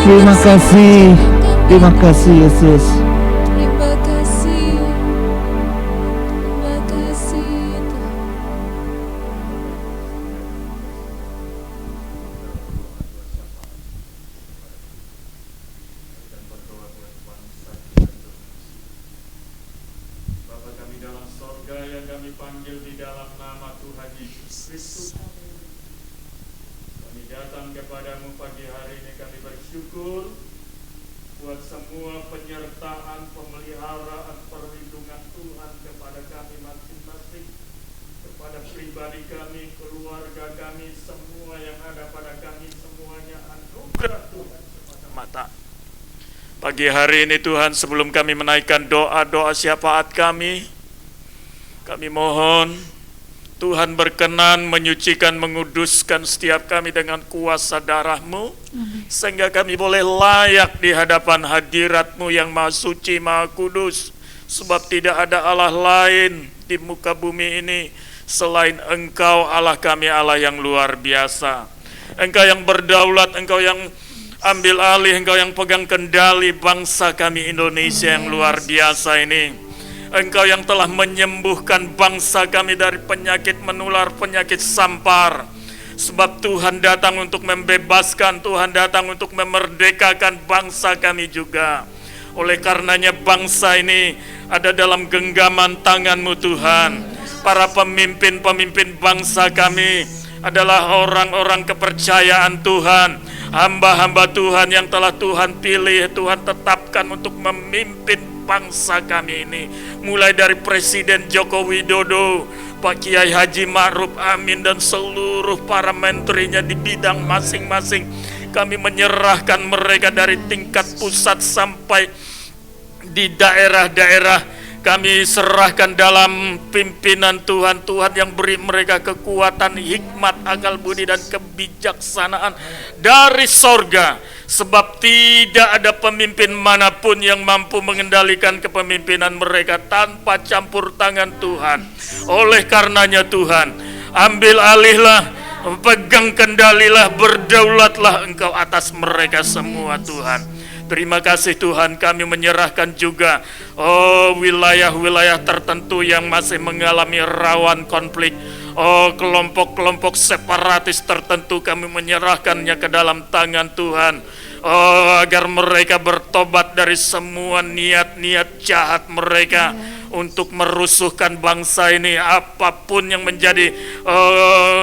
Terima kasih. Terima kasih Yesus. Terima kasih. Terima kasih Tuhan. Bapa kami dalam sorga yang kami panggil di dalam nama Tuhan Yesus Kristus, kami datang kepadamu pagi hari ini. Kami bersyukur buat semua penyertaan, pemeliharaan, perlindungan Tuhan kepada kami masing-masing, kepada pribadi kami, keluarga kami, semua yang ada pada kami, semuanya anugerah Tuhan semata-mata. Pagi hari ini Tuhan, sebelum kami menaikkan doa-doa syafaat kami mohon Tuhan berkenan menyucikan, menguduskan setiap kami dengan kuasa darah-Mu, sehingga kami boleh layak di hadapan hadirat-Mu yang maha suci, maha kudus. Sebab tidak ada Allah lain di muka bumi ini selain Engkau, Allah kami, Allah yang luar biasa. Engkau yang berdaulat, Engkau yang ambil alih, Engkau yang pegang kendali bangsa kami Indonesia yang luar biasa ini. Engkau yang telah menyembuhkan bangsa kami dari penyakit menular, penyakit sampar. Sebab Tuhan datang untuk membebaskan, Tuhan datang untuk memerdekakan bangsa kami juga. Oleh karenanya bangsa ini ada dalam genggaman tangan-Mu Tuhan. Para pemimpin-pemimpin bangsa kami adalah orang-orang kepercayaan Tuhan, hamba-hamba Tuhan yang telah Tuhan pilih, Tuhan tetapkan untuk memimpin bangsa kami ini. Mulai dari Presiden Joko Widodo, Pak Kiai Haji Ma'ruf Amin, dan seluruh para menterinya di bidang masing-masing. Kami menyerahkan mereka dari tingkat pusat sampai di daerah-daerah. Kami serahkan dalam pimpinan Tuhan, Tuhan yang beri mereka kekuatan, hikmat, akal budi, dan kebijaksanaan dari sorga. Sebab tidak ada pemimpin manapun yang mampu mengendalikan kepemimpinan mereka tanpa campur tangan Tuhan. Oleh karenanya Tuhan, ambil alihlah, pegang kendalilah, berdaulatlah Engkau atas mereka semua Tuhan. Terima kasih Tuhan, kami menyerahkan juga wilayah-wilayah tertentu yang masih mengalami rawan konflik. Kelompok-kelompok separatis tertentu kami menyerahkannya ke dalam tangan Tuhan. Agar mereka bertobat dari semua niat-niat jahat mereka untuk merusuhkan bangsa ini. Apapun yang menjadi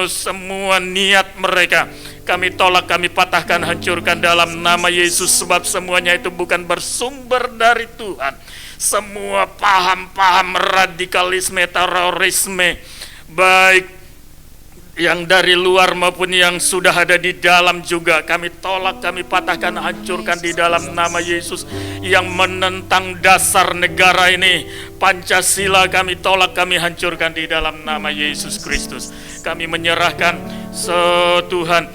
semua niat mereka, kami tolak, kami patahkan, hancurkan dalam nama Yesus. Sebab semuanya itu bukan bersumber dari Tuhan. Semua paham-paham radikalisme, terorisme, baik yang dari luar maupun yang sudah ada di dalam juga, kami tolak, kami patahkan, hancurkan di dalam nama Yesus. Yang menentang dasar negara ini, Pancasila, kami tolak, kami hancurkan di dalam nama Yesus Kristus. Kami menyerahkan Tuhan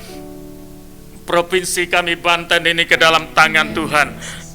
provinsi kami Banten ini ke dalam tangan Tuhan.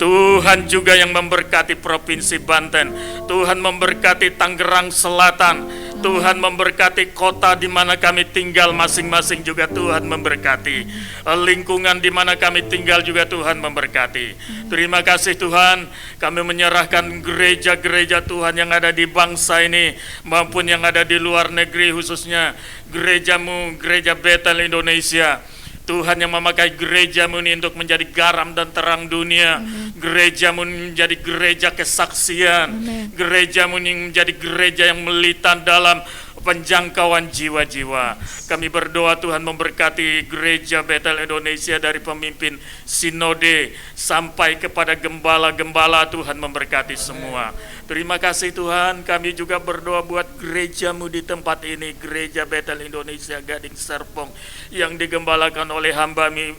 Tuhan juga yang memberkati provinsi Banten. Tuhan memberkati Tangerang Selatan. Tuhan memberkati kota di mana kami tinggal masing-masing juga Tuhan memberkati. Lingkungan di mana kami tinggal juga Tuhan memberkati. Terima kasih Tuhan, kami menyerahkan gereja-gereja Tuhan yang ada di bangsa ini maupun yang ada di luar negeri, khususnya gereja-Mu, Gereja Bethel Indonesia. Tuhan yang memakai gereja-Mu ini untuk menjadi garam dan terang dunia. Gereja-Mu menjadi gereja kesaksian. Gereja-Mu ini menjadi gereja yang melitan dalam penjangkauan jiwa-jiwa. Kami berdoa Tuhan memberkati Gereja Bethel Indonesia dari pemimpin sinode sampai kepada gembala-gembala. Tuhan memberkati semua. Terima kasih Tuhan, kami juga berdoa buat gereja-Mu di tempat ini, Gereja Bethel Indonesia Gading Serpong, yang digembalakan oleh hamba-Mu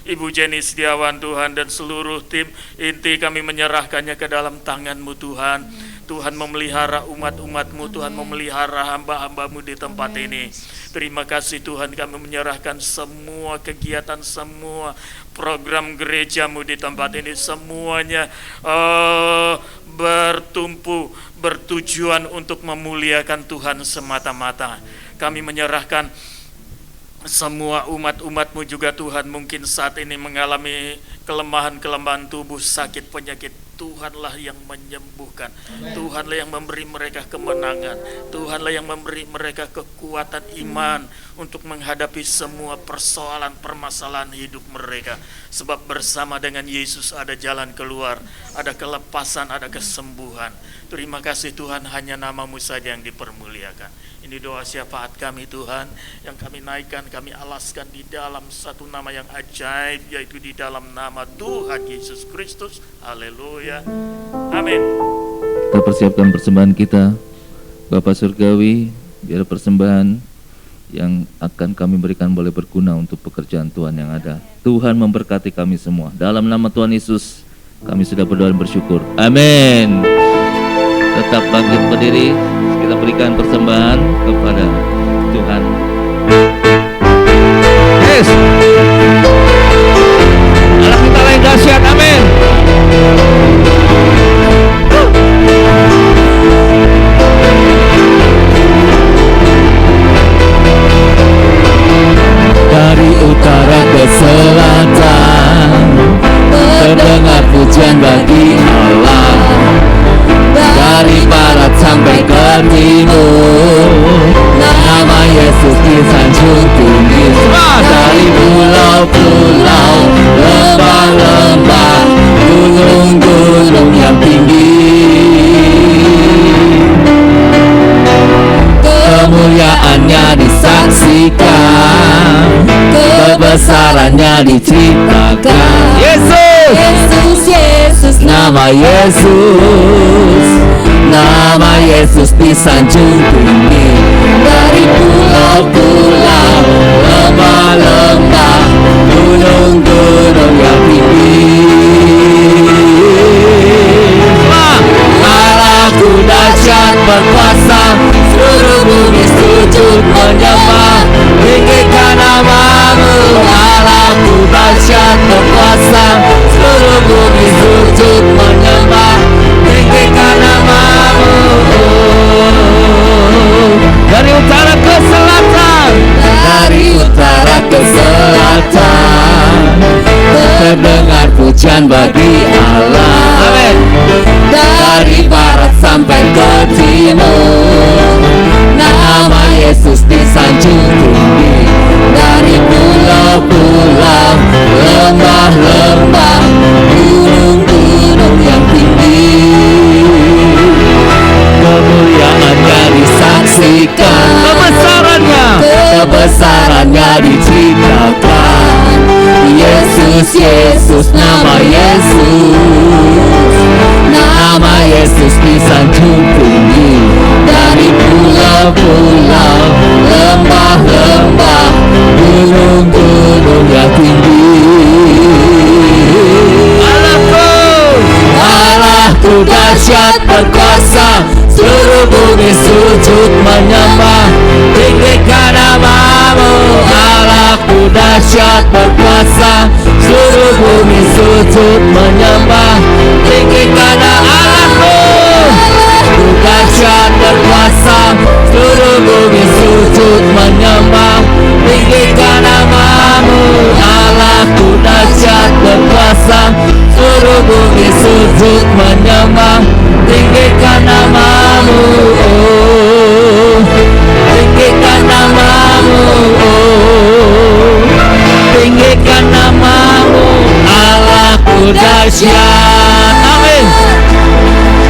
Ibu Jenny Setiawan Tuhan, dan seluruh tim inti. Kami menyerahkannya ke dalam tangan-Mu Tuhan. Tuhan memelihara umat-umat-Mu, Tuhan memelihara hamba-hamba-Mu di tempat ini. Terima kasih Tuhan, kami menyerahkan semua kegiatan, semua program gereja-Mu di tempat ini, semuanya bertumpu, bertujuan untuk memuliakan Tuhan semata-mata. Kami menyerahkan semua umat-umat-Mu juga Tuhan, mungkin saat ini mengalami kelemahan-kelemahan tubuh, sakit, penyakit, Tuhanlah yang menyembuhkan. Tuhanlah yang memberi mereka kemenangan. Tuhanlah yang memberi mereka kekuatan iman untuk menghadapi semua persoalan, permasalahan hidup mereka. Sebab bersama dengan Yesus ada jalan keluar, ada kelepasan, ada kesembuhan. Terima kasih Tuhan, hanya nama-Mu saja yang dipermuliakan. Ini doa syafaat kami Tuhan, yang kami naikkan, kami alaskan di dalam satu nama yang ajaib, yaitu di dalam nama Tuhan Yesus Kristus. Haleluya. Amin. Kita persiapkan persembahan kita. Bapa Surgawi, biar persembahan yang akan kami berikan boleh berguna untuk pekerjaan Tuhan yang ada. Tuhan memberkati kami semua. Dalam nama Tuhan Yesus, kami sudah berdoa dan bersyukur. Amin. Tetap bangkit berdiri, kita berikan persembahan kepada Tuhan. Yes. Allah kita lain dahsyat, amin. Dari utara ke selatan, terdengar pujian bagi Allah. Dari barat sampai ke timur, nama Yesus disanjung tinggi. Dari pulau-pulau, lembah-lembah, gunung-gunung yang tinggi, kemuliaannya disaksikan, kebesarannya diceritakan. Yesus, Yesus, Yesus, nama Yesus, nama Yesus disanjung tinggi. Dari pulau-pulau, lembah-lembah, gunung-gunung yang tinggi. Allahku dahsyat berkuasa, seluruh bumi sujud menyembah. Tinggikan nama-Mu, Allahku dahsyat berkuasa, seluruh bumi sujud menyembah. Tinggikan nama-Mu. Dari utara ke selatan, dari utara ke selatan, terdengar pujian bagi Allah. Amin. Dari barat sampai ke timur, nama Yesus disanjung tinggi. Dari pulau-pulau, lembah-lembah, gunung-gunung yang tinggi, kemuliaannya disaksikan, kebesarannya diceritakan. Yesus, Yesus, nama Yesus, nama Yesus disanjung tinggi. Dari pulau-pulau, lembah-lembah, gunung-gunung yang tinggi. Allahku dahsyat berkuasa, seluruh bumi sujud menyembah. Tinggikan nama-Mu, Allahku dahsyat berkuasa, seluruh bumi sujud menyembah. Tinggikan Allahku, Allahku dahsyat berkuasa, seluruh bumi sujud menyembah. Tinggikan nama-Mu, Allahku dahsyat berkuasa, seluruh bumi sujud menyembah. Tinggikan nama-Mu, tinggikan nama-Mu, tinggikan nama-Mu, Allahku dahsyat. Amin.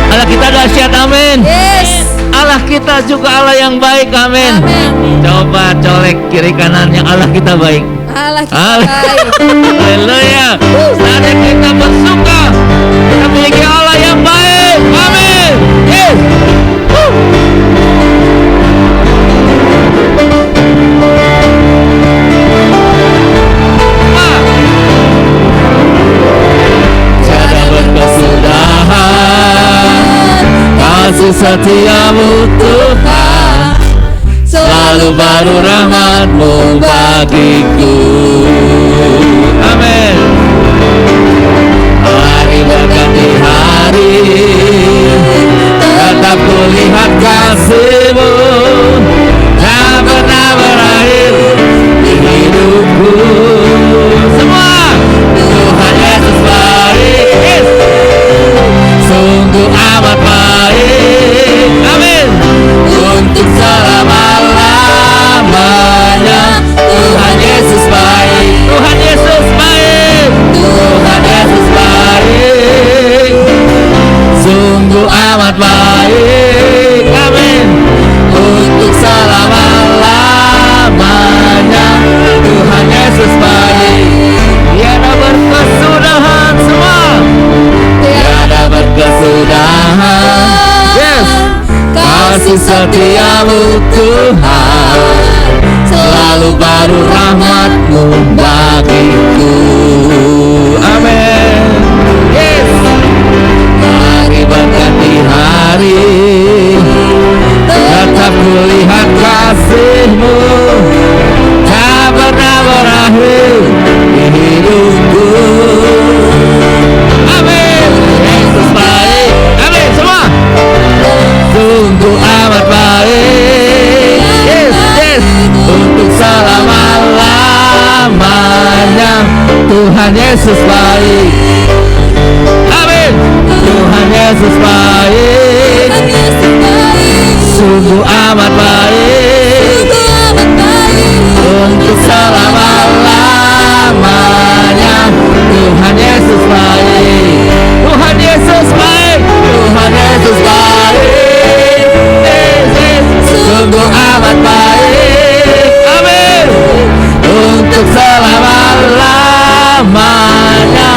Allah kita dahsyat, amin. Yes. Allah kita juga Allah yang baik, amin. Amin. Coba colek kiri kanannya, Allah kita baik. Allah kita baik. Haleluya. Saatnya kita bersuka, kita memiliki Allah yang baik, amin. Yes. Tiada berkesudahan kasih setiamu Tuhan, selalu baru rahmat-Mu bagiku. Amin. Hari berganti hari, tetap kulihat kasih-Mu, tak pernah berakhir di hidupku. Semua Tuhan Yesus Yesus setiamu Tuhan, selalu baru rahmat-Mu bagiku. Amin. Yes. Mari berganti hari, tetap kulihat kasih-Mu, tak pernah berakhir di hidupku. Amin. Yesus baik. Amin semua. Sungguh amat baik. Yes, yes. Untuk selama-lamanya Tuhan Yesus baik. Amin. Tuhan Yesus baik. Sungguh amat baik. Untuk selama-lamanya Tuhan Yesus baik. Tuhan Yesus baik. Tuhan Yesus baik. Sungguh amat baik. Amin. Untuk selama-lamanya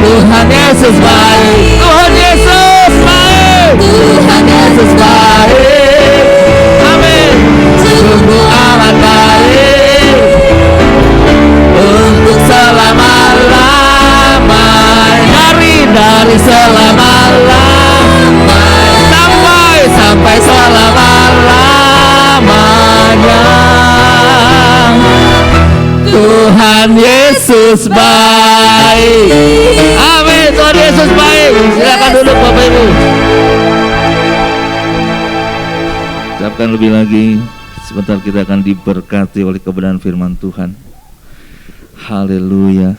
Tuhan Yesus baik. Tuhan Yesus baik. Tuhan Yesus baik. Amin. Sungguh amat baik. Untuk selama-lamanya, dari selama-lamanya sampai selama-lamanya Tuhan Yesus baik. Amin. Tuhan Yesus baik. Silakan duduk Bapak Ibu. Ucapkan lebih lagi. Sebentar kita akan diberkati oleh kebenaran firman Tuhan. Haleluya.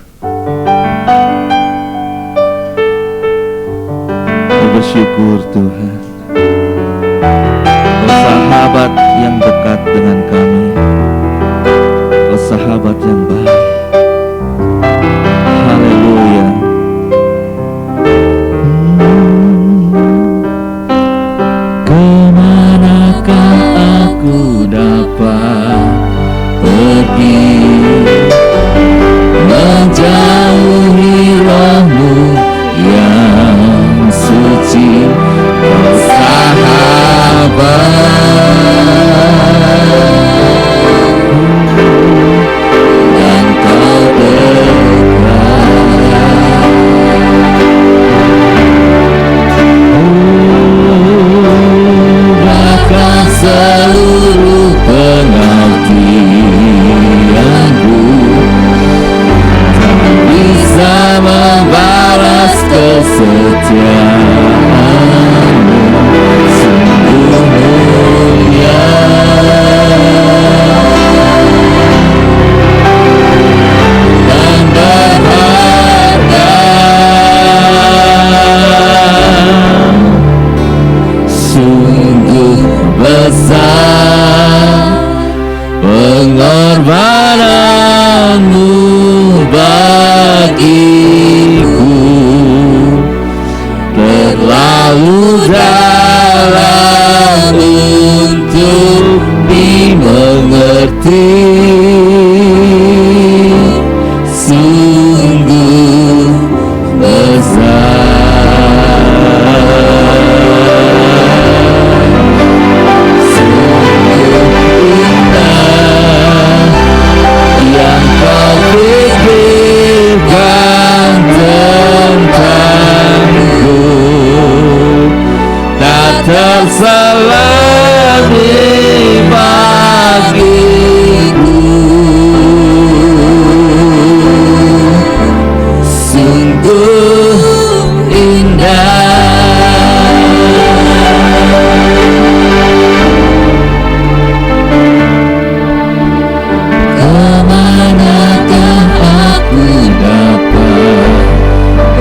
Bersyukur Tuhan. Oh sahabat yang dekat dengan kami, oh sahabat yang baik. Haleluya. Kemanakah aku dapat pergi, menjauhi Roh-Mu yang suci, oh sahabat, dan Kau dekat. Bahkan seluruh pengabdianku tak bisa membalas kesetiaan-Mu, sungguh mulia. Dan berharga, sungguh besar pengorbanan-Mu bagiku, terlalu dalam untuk dimengerti, sungguh besar, sungguh indah yang Kau pikirkan tentangku, tak terselami bagiku, sungguh indah. Kemanakah aku dapat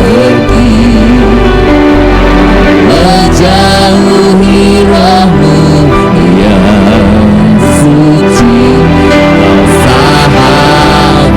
pergi, menjauhi Roh-Mu yang suci, oh sahabat,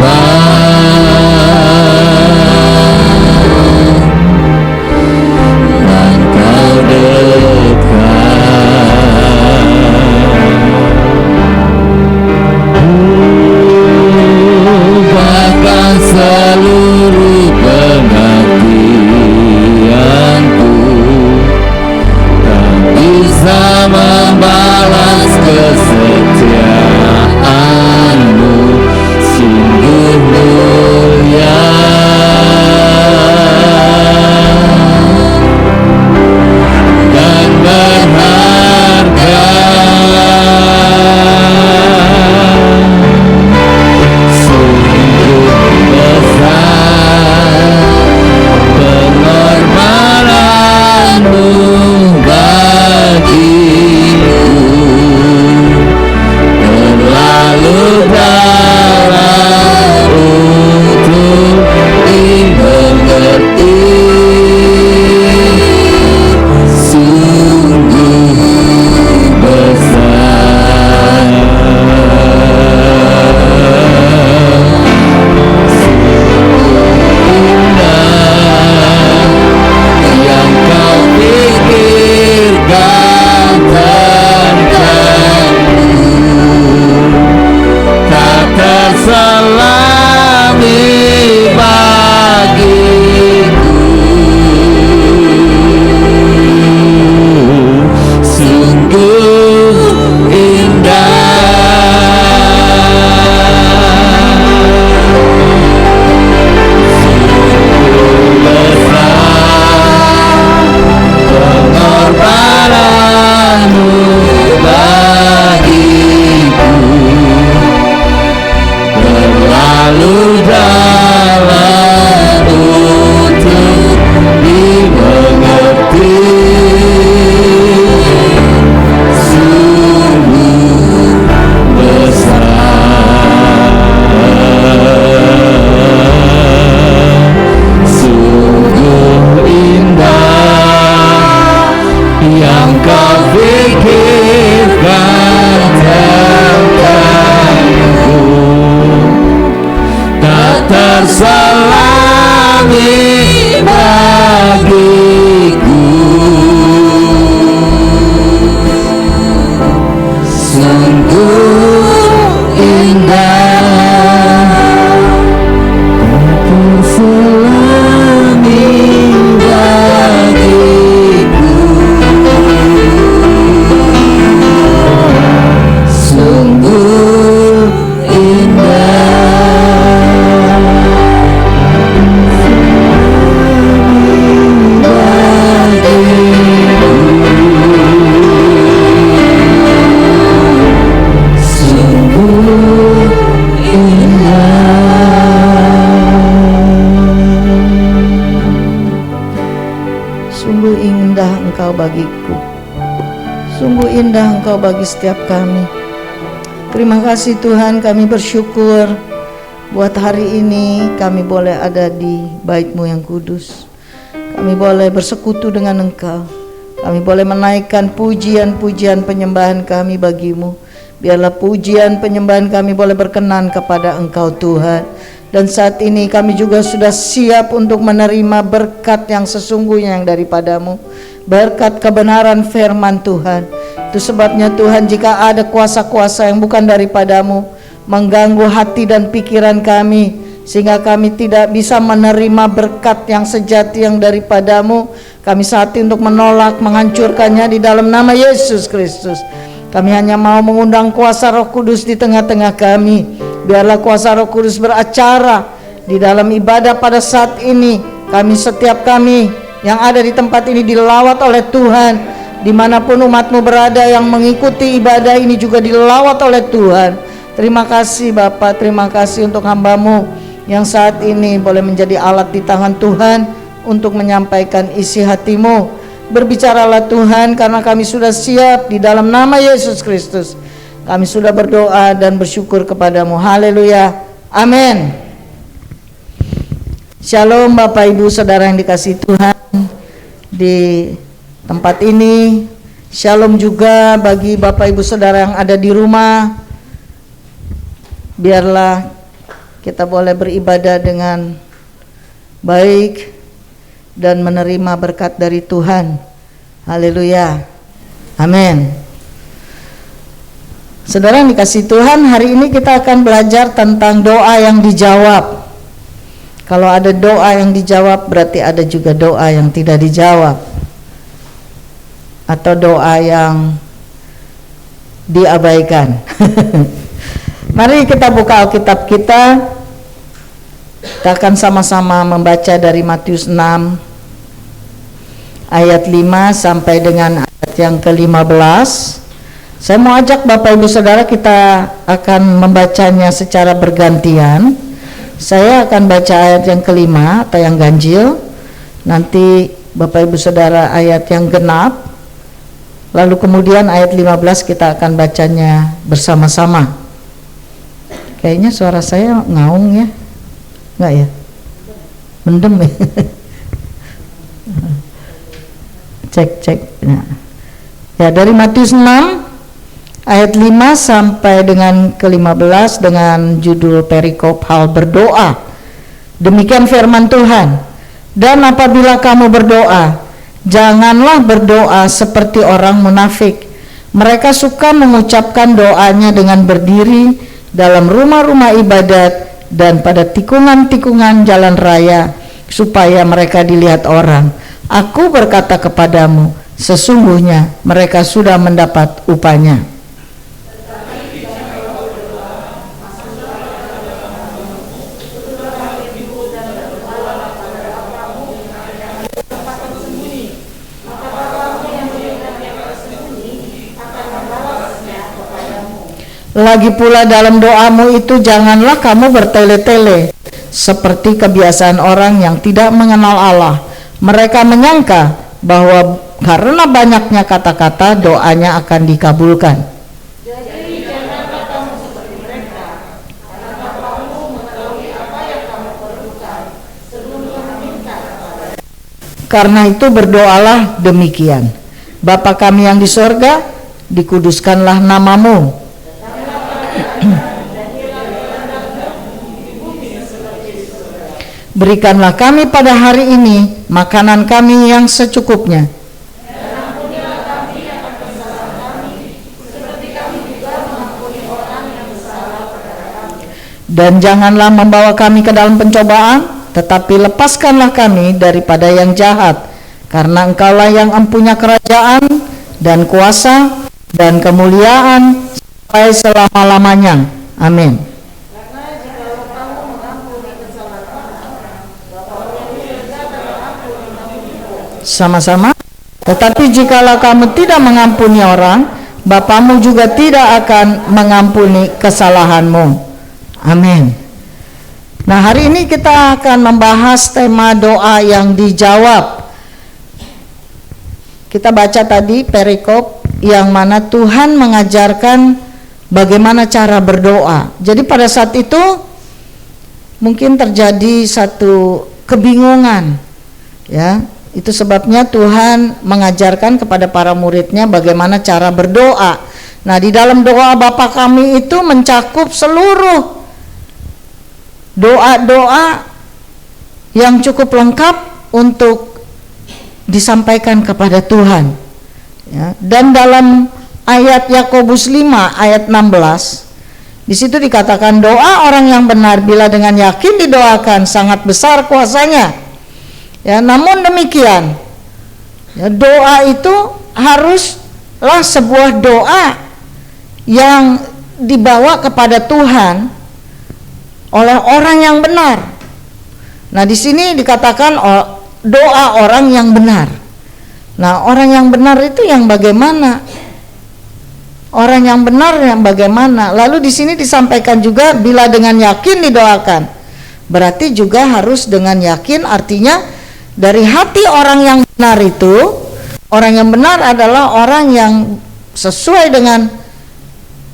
Sungguh indah Engkau bagiku, sungguh indah Engkau bagi setiap kami. Terima kasih Tuhan, kami bersyukur buat hari ini kami boleh ada di bait-Mu yang kudus. Kami boleh bersekutu dengan Engkau. Kami boleh menaikkan pujian-pujian penyembahan kami bagi-Mu. Biarlah pujian penyembahan kami boleh berkenan kepada Engkau Tuhan. Dan saat ini kami juga sudah siap untuk menerima berkat yang sesungguhnya yang daripada-Mu, berkat kebenaran firman Tuhan. Itu sebabnya Tuhan, jika ada kuasa-kuasa yang bukan daripada-Mu mengganggu hati dan pikiran kami, sehingga kami tidak bisa menerima berkat yang sejati yang daripada-Mu, kami saat ini untuk menolak, menghancurkannya di dalam nama Yesus Kristus. Kami hanya mau mengundang kuasa Roh Kudus di tengah-tengah kami. Biarlah kuasa Roh Kudus beracara di dalam ibadah pada saat ini. Setiap kami yang ada di tempat ini dilawat oleh Tuhan. Dimanapun umat-Mu berada yang mengikuti ibadah ini juga dilawat oleh Tuhan. Terima kasih Bapa, terima kasih untuk hamba-Mu yang saat ini boleh menjadi alat di tangan Tuhan untuk menyampaikan isi hati-Mu. Berbicaralah Tuhan, karena kami sudah siap di dalam nama Yesus Kristus. Kami sudah berdoa dan bersyukur kepada-Mu. Haleluya. Amin. Shalom Bapak Ibu Saudara yang dikasihi Tuhan di tempat ini. Shalom juga bagi Bapak Ibu Saudara yang ada di rumah. Biarlah kita boleh beribadah dengan baik dan menerima berkat dari Tuhan. Haleluya. Amin. Saudara yang dikasihi Tuhan, hari ini kita akan belajar tentang doa yang dijawab. Kalau ada doa yang dijawab, berarti ada juga doa yang tidak dijawab, atau doa yang diabaikan. Mari kita buka Alkitab kita. Kita akan sama-sama membaca dari Matius 6 ayat 5 sampai dengan ayat yang ke-15. Saya mau ajak Bapak Ibu Saudara, kita akan membacanya secara bergantian. Saya akan baca ayat yang kelima atau yang ganjil. Nanti Bapak Ibu Saudara ayat yang genap. Lalu kemudian ayat 15 kita akan bacanya bersama-sama. Kayaknya suara saya ngaung ya? Enggak ya? Mendem ya? Cek. Nah. Ya, dari Matius 6 ayat 5 sampai dengan ke-15 dengan judul perikop hal berdoa. Demikian firman Tuhan. Dan apabila kamu berdoa, janganlah berdoa seperti orang munafik. Mereka suka mengucapkan doanya dengan berdiri dalam rumah-rumah ibadat dan pada tikungan-tikungan jalan raya, supaya mereka dilihat orang. Aku berkata kepadamu, sesungguhnya mereka sudah mendapat upahnya. Lagi pula dalam doamu itu janganlah kamu bertele-tele seperti kebiasaan orang yang tidak mengenal Allah. Mereka menyangka bahwa karena banyaknya kata-kata doanya akan dikabulkan. Jadi janganlah kamu seperti mereka, karena Bapamu mengetahui apa yang kamu perlukan sebelum kamu minta kepada-Nya. Karena itu berdoalah demikian: Bapa kami yang di sorga, dikuduskanlah namamu. Berikanlah kami pada hari ini makanan kami yang secukupnya. Dan ampunilah kami akan kesalahan kami, seperti kami juga mengampuni orang yang bersalah kepada kami. Dan janganlah membawa kami ke dalam pencobaan, tetapi lepaskanlah kami daripada yang jahat. Karena Engkaulah yang empunya kerajaan dan kuasa dan kemuliaan sampai selama-lamanya. Amin. Sama-sama. Tetapi jikalau kamu tidak mengampuni orang, Bapamu juga tidak akan mengampuni kesalahanmu. Amin. Nah, hari ini kita akan membahas tema doa yang dijawab. kita baca tadi perikop yang mana Tuhan mengajarkan bagaimana cara berdoa. Jadi pada saat itu mungkin terjadi satu kebingungan, ya. Itu sebabnya Tuhan mengajarkan kepada para muridnya bagaimana cara berdoa. Nah, di dalam doa Bapa kami itu mencakup seluruh doa-doa yang cukup lengkap untuk disampaikan kepada Tuhan, ya. Dan dalam ayat Yakobus 5 ayat 16, di situ dikatakan doa orang yang benar bila dengan yakin didoakan sangat besar kuasanya. Ya, namun demikian, ya, doa itu haruslah sebuah doa yang dibawa kepada Tuhan oleh orang yang benar. Nah, di sini dikatakan doa orang yang benar. Nah, orang yang benar itu yang bagaimana? Orang yang benar yang bagaimana? Lalu di sini disampaikan juga bila dengan yakin didoakan. Berarti juga harus dengan yakin, artinya dari hati orang yang benar itu, orang yang benar adalah orang yang sesuai dengan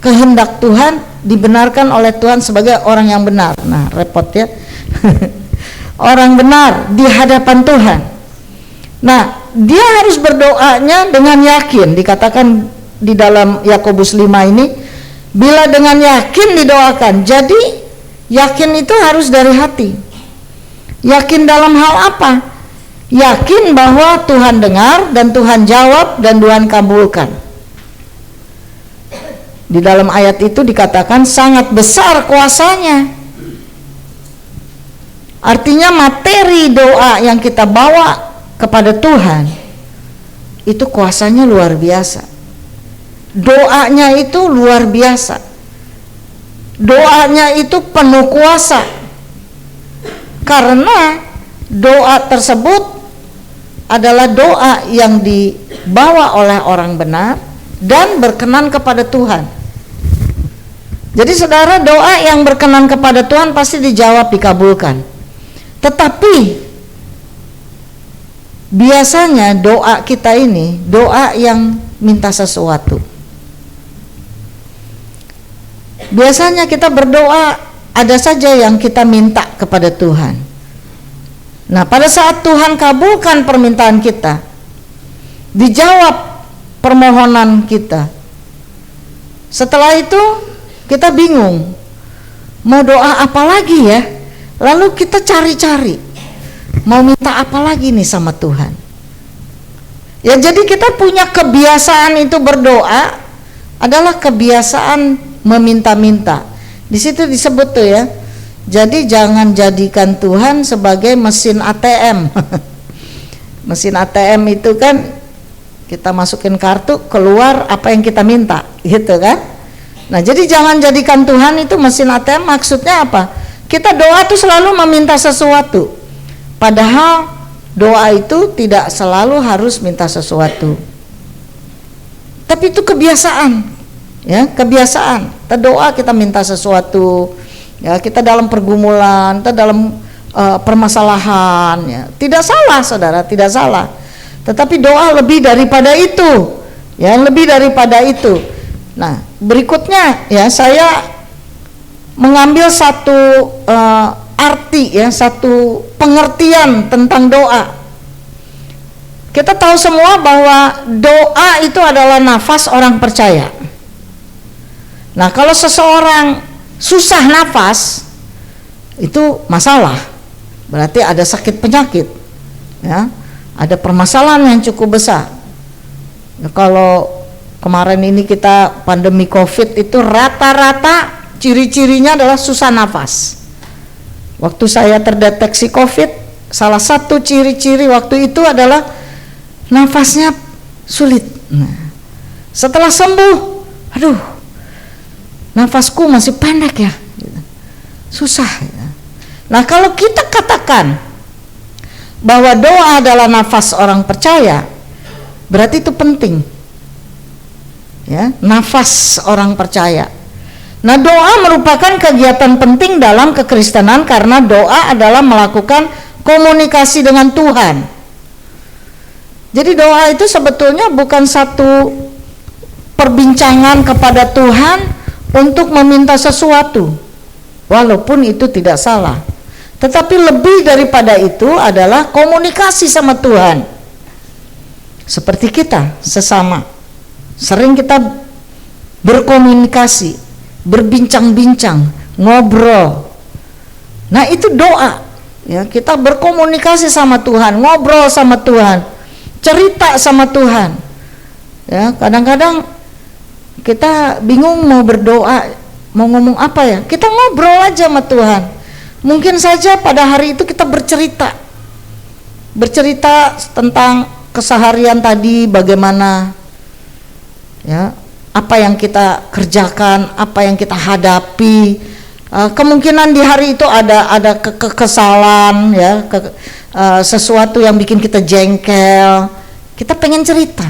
kehendak Tuhan, dibenarkan oleh Tuhan sebagai orang yang benar. Nah, repot ya. Orang benar di hadapan Tuhan. Nah, dia harus berdoanya dengan yakin. Dikatakan di dalam Yakobus 5 ini, bila dengan yakin didoakan. Jadi yakin itu harus dari hati. Yakin dalam hal apa? Yakin bahwa Tuhan dengar dan Tuhan jawab dan Tuhan kabulkan. Di dalam ayat itu dikatakan sangat besar kuasanya. Artinya materi doa yang kita bawa kepada Tuhan itu kuasanya luar biasa. Doanya itu luar biasa. Doanya itu penuh kuasa. Karena doa tersebut adalah doa yang dibawa oleh orang benar dan berkenan kepada Tuhan. Jadi saudara, doa yang berkenan kepada Tuhan pasti dijawab, dikabulkan. Tetapi biasanya doa kita ini doa yang minta sesuatu. Biasanya kita berdoa ada saja yang kita minta kepada Tuhan. Nah, pada saat Tuhan kabulkan permintaan kita, dijawab permohonan kita, setelah itu kita bingung mau doa apa lagi ya. Lalu kita cari-cari mau minta apa lagi nih sama Tuhan. Ya, jadi kita punya kebiasaan itu berdoa adalah kebiasaan meminta-minta. Di situ disebut tuh ya. Jadi jangan jadikan Tuhan sebagai mesin ATM. Mesin ATM itu kan kita masukin kartu, keluar apa yang kita minta, gitu kan. Nah, jadi jangan jadikan Tuhan itu mesin ATM. Maksudnya apa? Kita doa tuh selalu meminta sesuatu. Padahal doa itu tidak selalu harus minta sesuatu. Tapi itu kebiasaan. Ya, kebiasaan. Kita doa kita minta sesuatu. Ya, kita dalam pergumulan, kita dalam permasalahan, ya. Tidak salah, saudara, tidak salah. Tetapi doa lebih daripada itu. Ya, lebih daripada itu. Nah, berikutnya ya saya mengambil satu arti ya, satu pengertian tentang doa. Kita tahu semua bahwa doa itu adalah nafas orang percaya. Nah, kalau seseorang susah nafas, itu masalah. Berarti ada sakit penyakit, ya, ada permasalahan yang cukup besar. Ya, kalau kemarin ini kita pandemi COVID itu rata-rata ciri-cirinya adalah susah nafas. Waktu saya terdeteksi COVID, salah satu ciri-ciri waktu itu adalah nafasnya sulit. Nah, setelah sembuh, aduh, nafasku masih pendek ya, susah ya. Nah, kalau kita katakan bahwa doa adalah nafas orang percaya, berarti itu penting ya, nafas orang percaya. Nah, doa merupakan kegiatan penting dalam kekristenan karena doa adalah melakukan komunikasi dengan Tuhan. Jadi doa itu sebetulnya bukan satu perbincangan kepada Tuhan untuk meminta sesuatu, walaupun itu tidak salah. Tetapi lebih daripada itu adalah komunikasi sama Tuhan. Seperti kita sesama, sering kita berkomunikasi, berbincang-bincang, ngobrol. Nah, itu doa. Ya, kita berkomunikasi sama Tuhan, ngobrol sama Tuhan, cerita sama Tuhan. Ya, kadang-kadang kita bingung mau berdoa, mau ngomong apa ya? Kita ngobrol aja sama Tuhan. Mungkin saja pada hari itu kita bercerita tentang keseharian tadi, bagaimana ya, apa yang kita kerjakan, apa yang kita hadapi. Kemungkinan di hari itu ada kekesalan ya, sesuatu yang bikin kita jengkel, kita pengen cerita.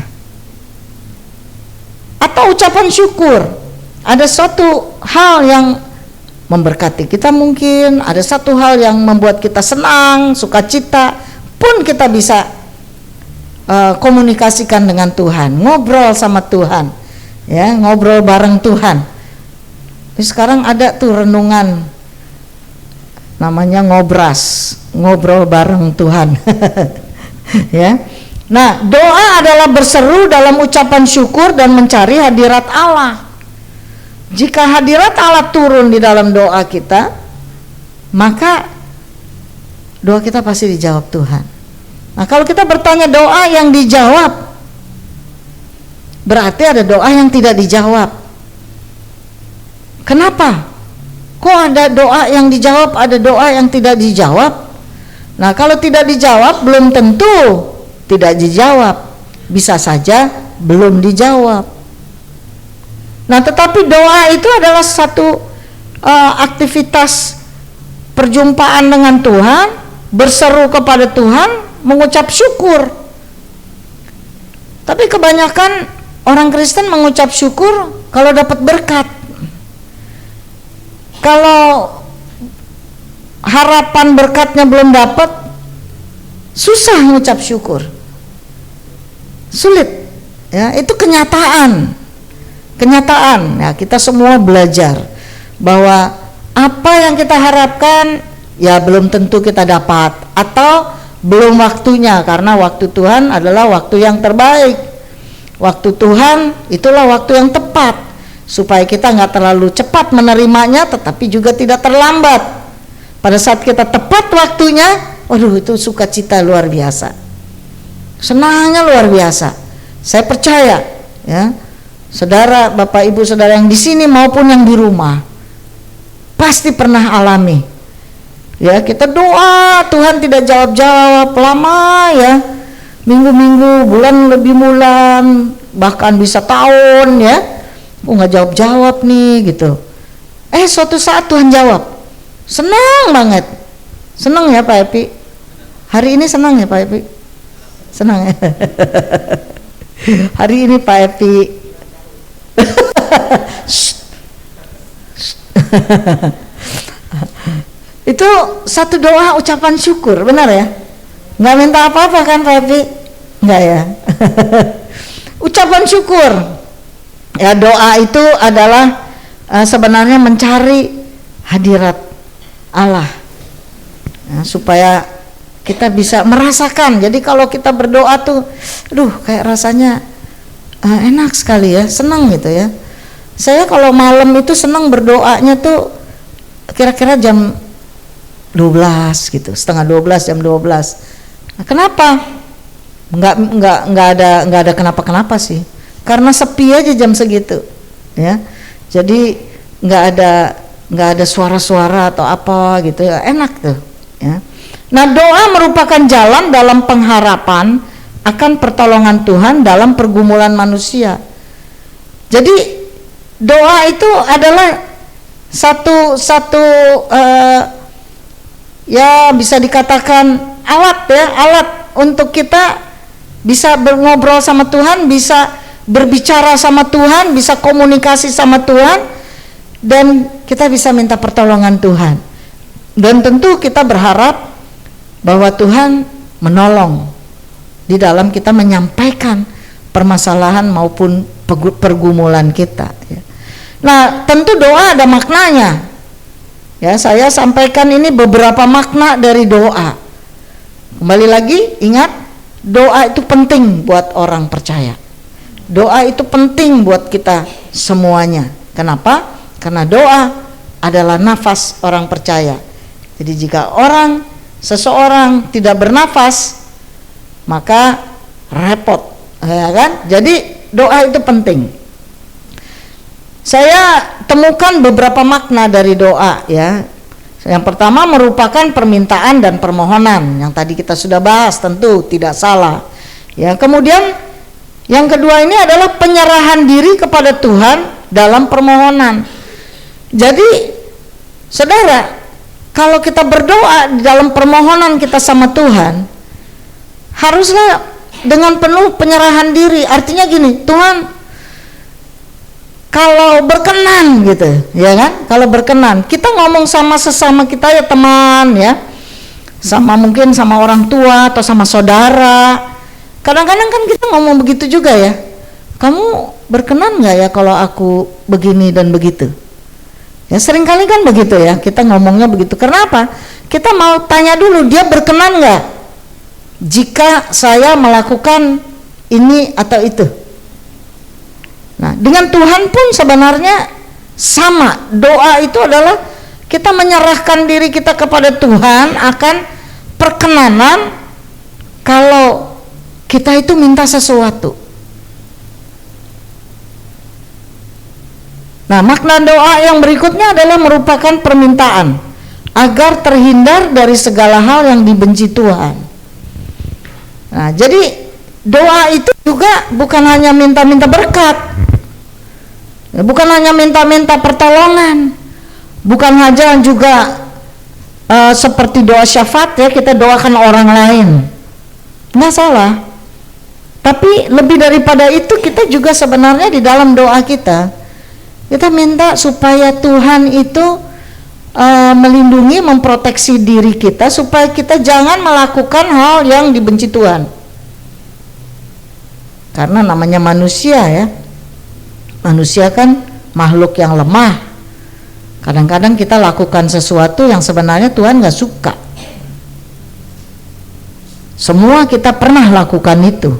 Atau ucapan syukur, ada suatu hal yang memberkati kita, mungkin ada satu hal yang membuat kita senang, sukacita, pun kita bisa komunikasikan dengan Tuhan, ngobrol sama Tuhan, ya, ngobrol bareng Tuhan. Sekarang ada tuh renungan namanya ngobras, ngobrol bareng Tuhan. Ya. Nah, doa adalah berseru dalam ucapan syukur dan mencari hadirat Allah. Jika hadirat Allah turun di dalam doa kita, maka doa kita pasti dijawab Tuhan. Nah, kalau kita bertanya doa yang dijawab, berarti ada doa yang tidak dijawab. Kenapa? Kok ada doa yang dijawab, ada doa yang tidak dijawab? Nah, kalau tidak dijawab belum tentu tidak dijawab, bisa saja belum dijawab. Nah, tetapi doa itu adalah satu aktivitas perjumpaan dengan Tuhan, berseru kepada Tuhan, mengucap syukur. Tapi kebanyakan orang Kristen mengucap syukur kalau dapat berkat. Kalau harapan berkatnya belum dapat, susah mengucap syukur, sulit. Ya, itu kenyataan. Ya, kita semua belajar bahwa apa yang kita harapkan ya belum tentu kita dapat, atau belum waktunya, karena waktu Tuhan adalah waktu yang terbaik. Waktu Tuhan itulah waktu yang tepat, supaya kita nggak terlalu cepat menerimanya, tetapi juga tidak terlambat. Pada saat kita tepat waktunya, waduh, itu sukacita luar biasa, senangnya luar biasa. Saya percaya, ya, saudara, bapak, ibu, saudara yang di sini maupun yang di rumah pasti pernah alami. Ya, kita doa, Tuhan tidak jawab-jawab lama ya, minggu-minggu, bulan lebih bulan, bahkan bisa tahun ya. Nggak jawab-jawab nih gitu. Suatu saat Tuhan jawab. Senang banget. Senang ya Pak Epi. Hari ini senang ya Pak Epi. Senang ya. Hari ini Pak Epi. Itu satu doa ucapan syukur, benar ya? Nggak minta apa-apa kan Pak Epi? Nggak ya. Ucapan syukur. Ya, doa itu adalah sebenarnya mencari hadirat Allah, ya, supaya kita bisa merasakan. Jadi kalau kita berdoa tuh, aduh, kayak rasanya enak sekali ya, senang gitu ya. Saya kalau malam itu senang berdoanya tuh kira-kira jam 12 gitu, setengah 12, jam 12. Nah, kenapa? Nggak ada kenapa-kenapa sih. Karena sepi aja jam segitu, ya. Jadi nggak ada suara-suara atau apa gitu ya, enak tuh, ya. Nah, doa merupakan jalan dalam pengharapan akan pertolongan Tuhan dalam pergumulan manusia. Jadi doa itu adalah satu ya bisa dikatakan alat untuk kita bisa ngobrol sama Tuhan, bisa berbicara sama Tuhan, bisa komunikasi sama Tuhan, dan kita bisa minta pertolongan Tuhan. Dan tentu kita berharap bahwa Tuhan menolong, di dalam kita menyampaikan permasalahan maupun pergumulan kita ya. Nah, tentu doa ada maknanya. Ya, saya sampaikan ini beberapa makna dari doa. Kembali lagi, ingat, doa itu penting buat orang percaya. Doa itu penting buat kita semuanya. Kenapa? Karena doa adalah nafas orang percaya. Jadi jika seseorang tidak bernafas, maka repot, ya kan? Jadi doa itu penting. Saya temukan beberapa makna dari doa ya. Yang pertama merupakan permintaan dan permohonan, yang tadi kita sudah bahas, tentu tidak salah. Ya, kemudian yang kedua ini adalah penyerahan diri kepada Tuhan dalam permohonan. Jadi, saudara, kalau kita berdoa di dalam permohonan kita sama Tuhan, haruslah dengan penuh penyerahan diri. Artinya gini, Tuhan, kalau berkenan gitu, ya kan? Kalau berkenan, kita ngomong sama sesama kita ya teman ya, sama mungkin sama orang tua atau sama saudara. Kadang-kadang kan kita ngomong begitu juga ya. Kamu berkenan nggak ya kalau aku begini dan begitu? Ya seringkali kan begitu ya, kita ngomongnya begitu. Kenapa? Kita mau tanya dulu, dia berkenan nggak jika saya melakukan ini atau itu? Nah, dengan Tuhan pun sebenarnya sama. Doa itu adalah kita menyerahkan diri kita kepada Tuhan akan perkenanan kalau kita itu minta sesuatu. Nah, makna doa yang berikutnya adalah merupakan permintaan agar terhindar dari segala hal yang dibenci Tuhan. Nah, jadi doa itu juga bukan hanya minta-minta berkat, bukan hanya minta-minta pertolongan, bukan hanya juga seperti doa syafaat ya, kita doakan orang lain, nggak salah. Tapi lebih daripada itu, kita juga sebenarnya di dalam doa kita minta supaya Tuhan itu melindungi, memproteksi diri kita supaya kita jangan melakukan hal yang dibenci Tuhan. Karena namanya manusia ya, manusia kan makhluk yang lemah. Kadang-kadang kita lakukan sesuatu yang sebenarnya Tuhan gak suka. Semua kita pernah lakukan itu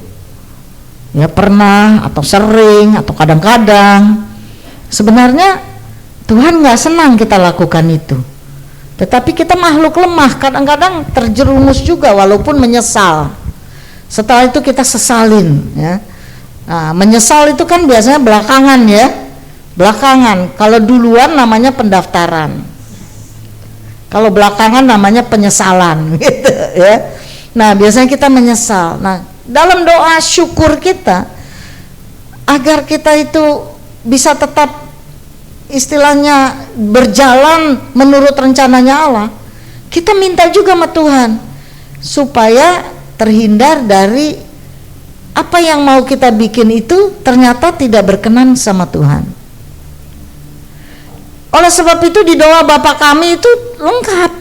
ya, pernah atau sering atau kadang-kadang. Sebenarnya Tuhan gak senang kita lakukan itu, tetapi kita makhluk lemah, kadang-kadang terjerumus juga walaupun menyesal. Setelah itu kita sesalin ya. Nah, menyesal itu kan biasanya belakangan ya, belakangan. Kalau duluan namanya pendaftaran, kalau belakangan namanya penyesalan gitu ya. Nah, biasanya kita menyesal. Nah, dalam doa syukur kita agar kita itu bisa tetap istilahnya berjalan menurut rencananya Allah, kita minta juga sama Tuhan supaya terhindar dari apa yang mau kita bikin itu ternyata tidak berkenan sama Tuhan. Oleh sebab itu di doa Bapa Kami itu lengkap.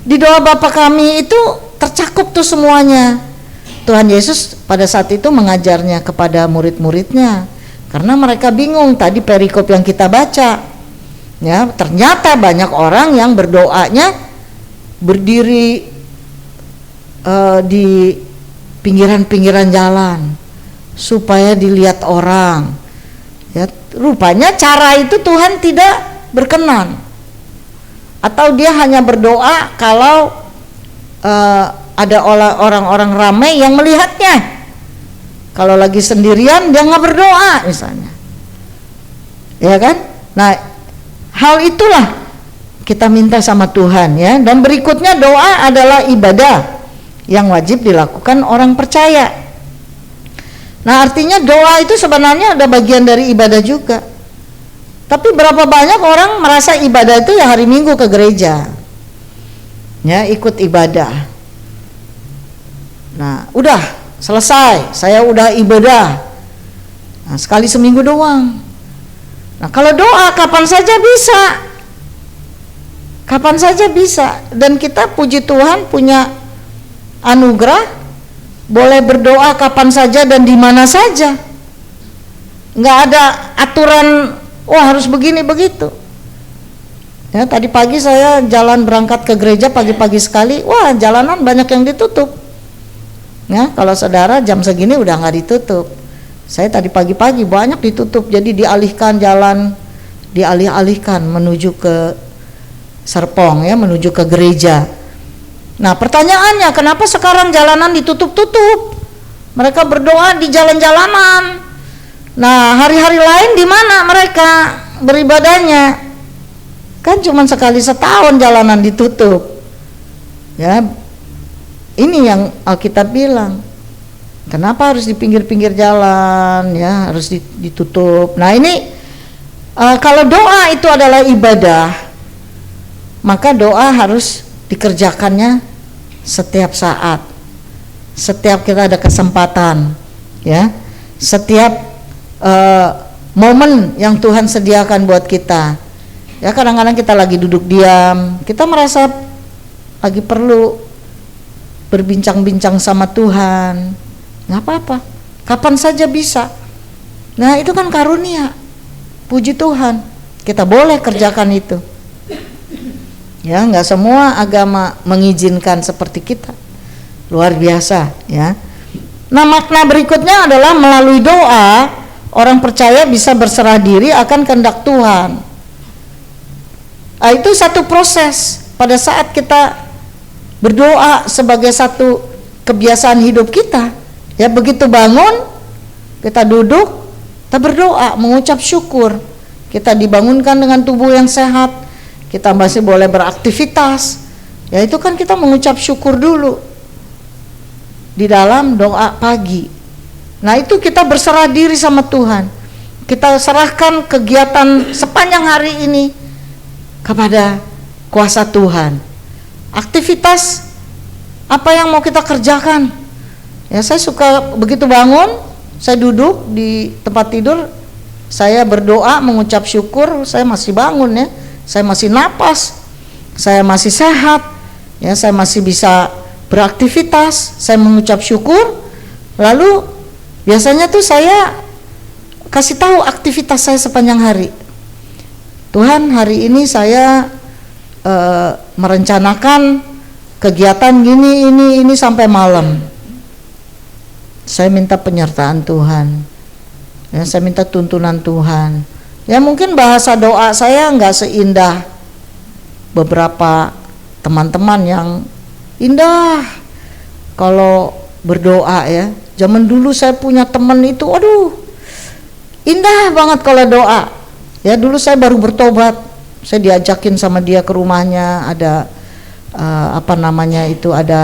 Di doa Bapa Kami itu tercakup tuh semuanya. Tuhan Yesus pada saat itu mengajarnya kepada murid-muridnya karena mereka bingung tadi perikop yang kita baca. Ya, ternyata banyak orang yang berdoanya berdiri di pinggiran-pinggiran jalan supaya dilihat orang. Ya, rupanya cara itu Tuhan tidak berkenan. Atau dia hanya berdoa kalau ada orang-orang ramai yang melihatnya. Kalau lagi sendirian dia nggak berdoa misalnya, ya kan? Nah, hal itulah kita minta sama Tuhan ya. Dan berikutnya doa adalah ibadah yang wajib dilakukan orang percaya. Nah, artinya doa itu sebenarnya ada bagian dari ibadah juga. Tapi berapa banyak orang merasa ibadah itu ya hari Minggu ke gereja, ya ikut ibadah. Nah, udah selesai, saya udah ibadah. Nah, sekali seminggu doang. Nah, kalau doa kapan saja bisa, kapan saja bisa. Dan kita puji Tuhan punya anugerah boleh berdoa kapan saja dan di mana saja. Nggak ada aturan, wah harus begini begitu. Ya, tadi pagi saya jalan berangkat ke gereja pagi-pagi sekali, wah jalanan banyak yang ditutup. Ya, kalau saudara jam segini udah nggak ditutup. Saya tadi pagi-pagi banyak ditutup, jadi dialihkan jalan, dialih-alihkan menuju ke Serpong, ya, menuju ke gereja. Nah pertanyaannya, kenapa sekarang jalanan ditutup-tutup? Mereka berdoa di jalan-jalanan. Nah hari-hari lain di mana mereka beribadahnya? Kan cuma sekali setahun jalanan ditutup. Ya, ini yang Alkitab bilang. Kenapa harus di pinggir-pinggir jalan? Ya, harus ditutup. Nah ini kalau doa itu adalah ibadah, maka doa harus dikerjakannya setiap saat, setiap kita ada kesempatan, ya, setiap momen yang Tuhan sediakan buat kita. Ya kadang-kadang kita lagi duduk diam, kita merasa lagi perlu berbincang-bincang sama Tuhan, nggak apa-apa, kapan saja bisa. Nah itu kan karunia, puji Tuhan, kita boleh kerjakan itu. Ya nggak semua agama mengizinkan seperti kita, luar biasa, ya. Nah makna berikutnya adalah melalui doa orang percaya bisa berserah diri akan kehendak Tuhan. Nah, itu satu proses pada saat kita berdoa sebagai satu kebiasaan hidup kita. Ya begitu bangun, kita duduk, kita berdoa, mengucap syukur. Kita dibangunkan dengan tubuh yang sehat, kita masih boleh beraktivitas. Ya itu kan kita mengucap syukur dulu di dalam doa pagi. Nah itu kita berserah diri sama Tuhan. Kita serahkan kegiatan sepanjang hari ini kepada kuasa Tuhan. Aktivitas apa yang mau kita kerjakan? Ya saya suka begitu bangun, saya duduk di tempat tidur, saya berdoa, mengucap syukur, saya masih bangun, ya, saya masih napas, saya masih sehat, ya, saya masih bisa beraktivitas, saya mengucap syukur. Lalu biasanya tuh saya kasih tahu aktivitas saya sepanjang hari. Tuhan, hari ini saya merencanakan kegiatan gini, ini sampai malam. Saya minta penyertaan Tuhan. Ya, saya minta tuntunan Tuhan. Ya mungkin bahasa doa saya nggak seindah beberapa teman-teman yang indah kalau berdoa, ya. Zaman dulu saya punya teman itu, aduh, indah banget kalau doa. Ya dulu saya baru bertobat, saya diajakin sama dia ke rumahnya, ada ada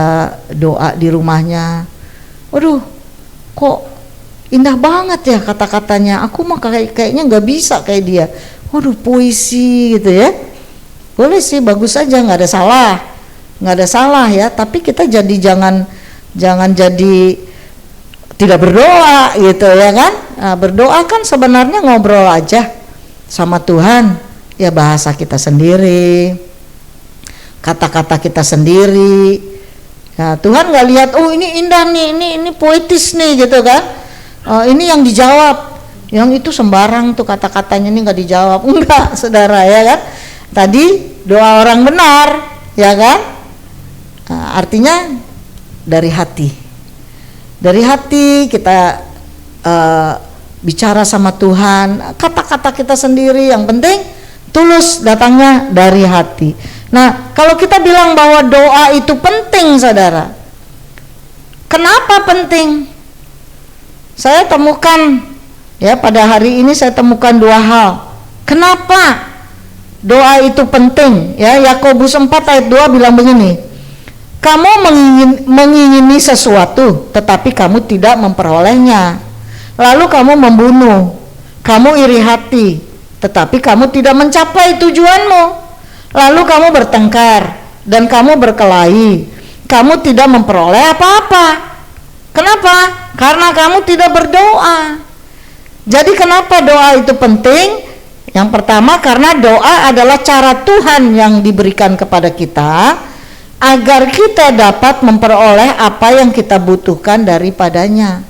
doa di rumahnya. Waduh, kok indah banget ya kata-katanya. Aku mah kayaknya nggak bisa kayak dia. Waduh, puisi gitu ya. Boleh sih, bagus aja, nggak ada salah ya. Tapi kita jangan jadi tidak berdoa gitu ya kan. Nah, berdoa kan sebenarnya ngobrol aja sama Tuhan, ya, bahasa kita sendiri, kata-kata kita sendiri. Nah, Tuhan nggak lihat, oh ini indah nih, ini poetis nih gitu kan. Ini yang dijawab, yang itu sembarang tuh kata-katanya ini nggak dijawab. Enggak, saudara, ya kan. Tadi doa orang benar, ya kan. Artinya dari hati kita bicara sama Tuhan, kata-kata kita sendiri, yang penting tulus, datangnya dari hati. Nah, kalau kita bilang bahwa doa itu penting, saudara, kenapa penting? Saya temukan, ya, pada hari ini saya temukan dua hal. Kenapa doa itu penting? Ya, Yakobus 4 ayat 2 bilang begini, kamu mengingini sesuatu, tetapi kamu tidak memperolehnya. Lalu kamu membunuh, kamu iri hati, tetapi kamu tidak mencapai tujuanmu. Lalu kamu bertengkar dan kamu berkelahi, kamu tidak memperoleh apa-apa. Kenapa? Karena kamu tidak berdoa. Jadi kenapa doa itu penting? Yang pertama, karena doa adalah cara Tuhan yang diberikan kepada kita agar kita dapat memperoleh apa yang kita butuhkan daripadanya.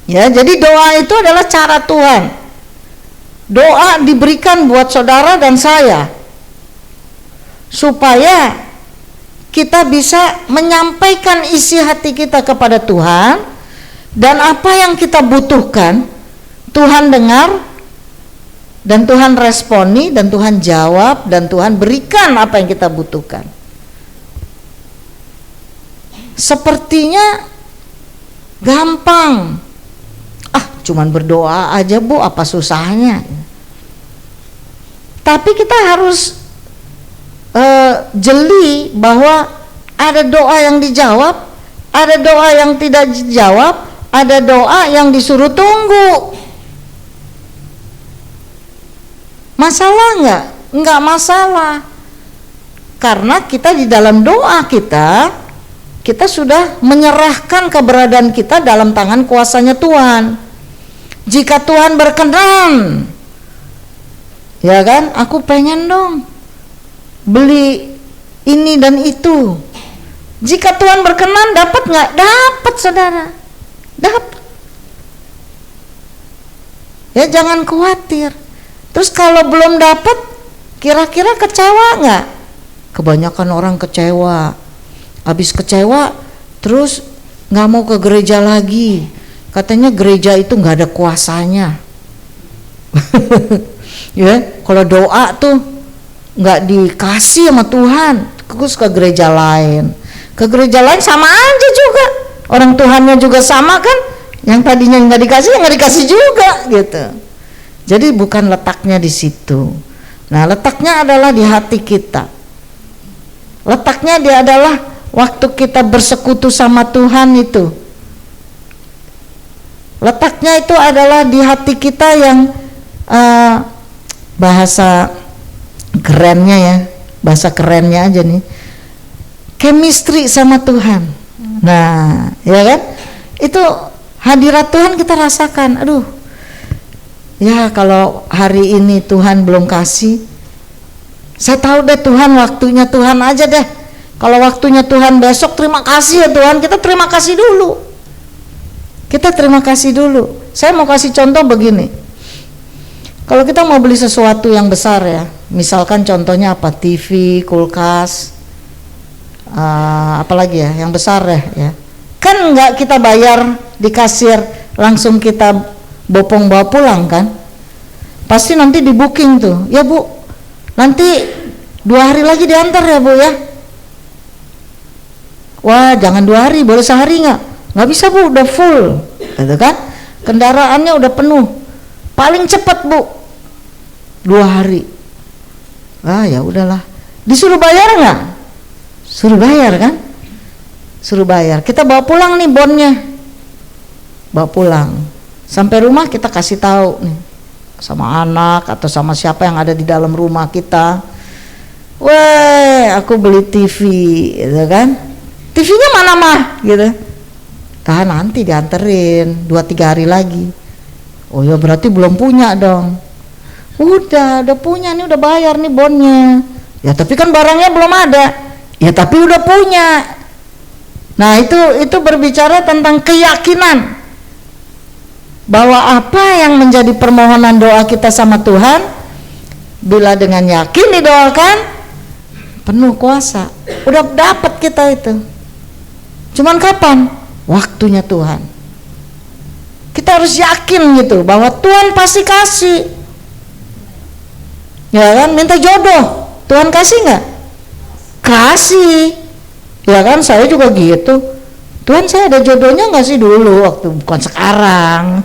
Ya, jadi doa itu adalah cara Tuhan. Doa diberikan buat saudara dan saya supaya kita bisa menyampaikan isi hati kita kepada Tuhan, dan apa yang kita butuhkan Tuhan dengar, dan Tuhan responi, dan Tuhan jawab, dan Tuhan berikan apa yang kita butuhkan. Sepertinya gampang. Cuman berdoa aja Bu, apa susahnya? Tapi kita harus jeli bahwa ada doa yang dijawab, ada doa yang tidak dijawab, ada doa yang disuruh tunggu. Masalah nggak? Nggak masalah. Karena kita di dalam doa kita sudah menyerahkan keberadaan kita dalam tangan kuasanya Tuhan. Jika Tuhan berkenan, ya kan, aku pengen dong beli ini dan itu. Jika Tuhan berkenan, dapat nggak? Dapat, saudara, dapat. Ya, jangan khawatir. Terus kalau belum dapat, kira-kira kecewa nggak? Kebanyakan orang kecewa. Habis kecewa, terus nggak mau ke gereja lagi. Katanya gereja itu nggak ada kuasanya. Ya, kalau doa tuh nggak dikasih sama Tuhan, terus ke gereja lain. Ke gereja lain sama aja juga. Orang Tuhannya juga sama kan? Yang tadinya nggak dikasih juga gitu. Jadi bukan letaknya di situ. Nah, letaknya adalah di hati kita. Letaknya dia adalah waktu kita bersekutu sama Tuhan itu. Letaknya itu adalah di hati kita yang bahasa kerennya ya, bahasa kerennya aja nih, chemistry sama Tuhan. Nah, ya kan, itu hadirat Tuhan kita rasakan. Aduh, ya kalau hari ini Tuhan belum kasih, saya tahu deh Tuhan, waktunya Tuhan aja deh. Kalau waktunya Tuhan besok, terima kasih ya Tuhan, kita terima kasih dulu. Kita terima kasih dulu. Saya mau kasih contoh begini. Kalau kita mau beli sesuatu yang besar ya, misalkan contohnya apa, TV, kulkas, apalagi ya, yang besar ya. Kan nggak kita bayar di kasir, langsung kita bopong bawa pulang kan? Pasti nanti di booking tuh, ya Bu, nanti 2 hari lagi diantar ya Bu ya. Wah, jangan 2 hari, boleh sehari nggak? Nggak bisa Bu, udah full, gitu kan? Kendaraannya udah penuh. Paling cepat Bu 2 hari. Ya udahlah. Disuruh bayar nggak? Suruh bayar kan? Suruh bayar. Kita bawa pulang nih bonnya. Bawa pulang. Sampai rumah kita kasih tahu nih sama anak atau sama siapa yang ada di dalam rumah kita. Weh, aku beli TV, gitu kan? TV-nya mana mah? Gitu. Tahan, nanti dianterin 2-3 hari lagi. Oh ya, berarti belum punya dong. Udah punya nih, udah bayar nih bonnya. Ya tapi kan barangnya belum ada. Ya tapi udah punya. Nah, itu berbicara tentang keyakinan bahwa apa yang menjadi permohonan doa kita sama Tuhan, bila dengan yakin didoakan, penuh kuasa, udah dapat kita itu. Cuman kapan? Waktunya Tuhan. Kita harus yakin gitu bahwa Tuhan pasti kasih. Ya kan, minta jodoh, Tuhan kasih nggak? Kasih. Ya kan, saya juga gitu. Tuhan, saya ada jodohnya nggak sih dulu, waktu bukan sekarang.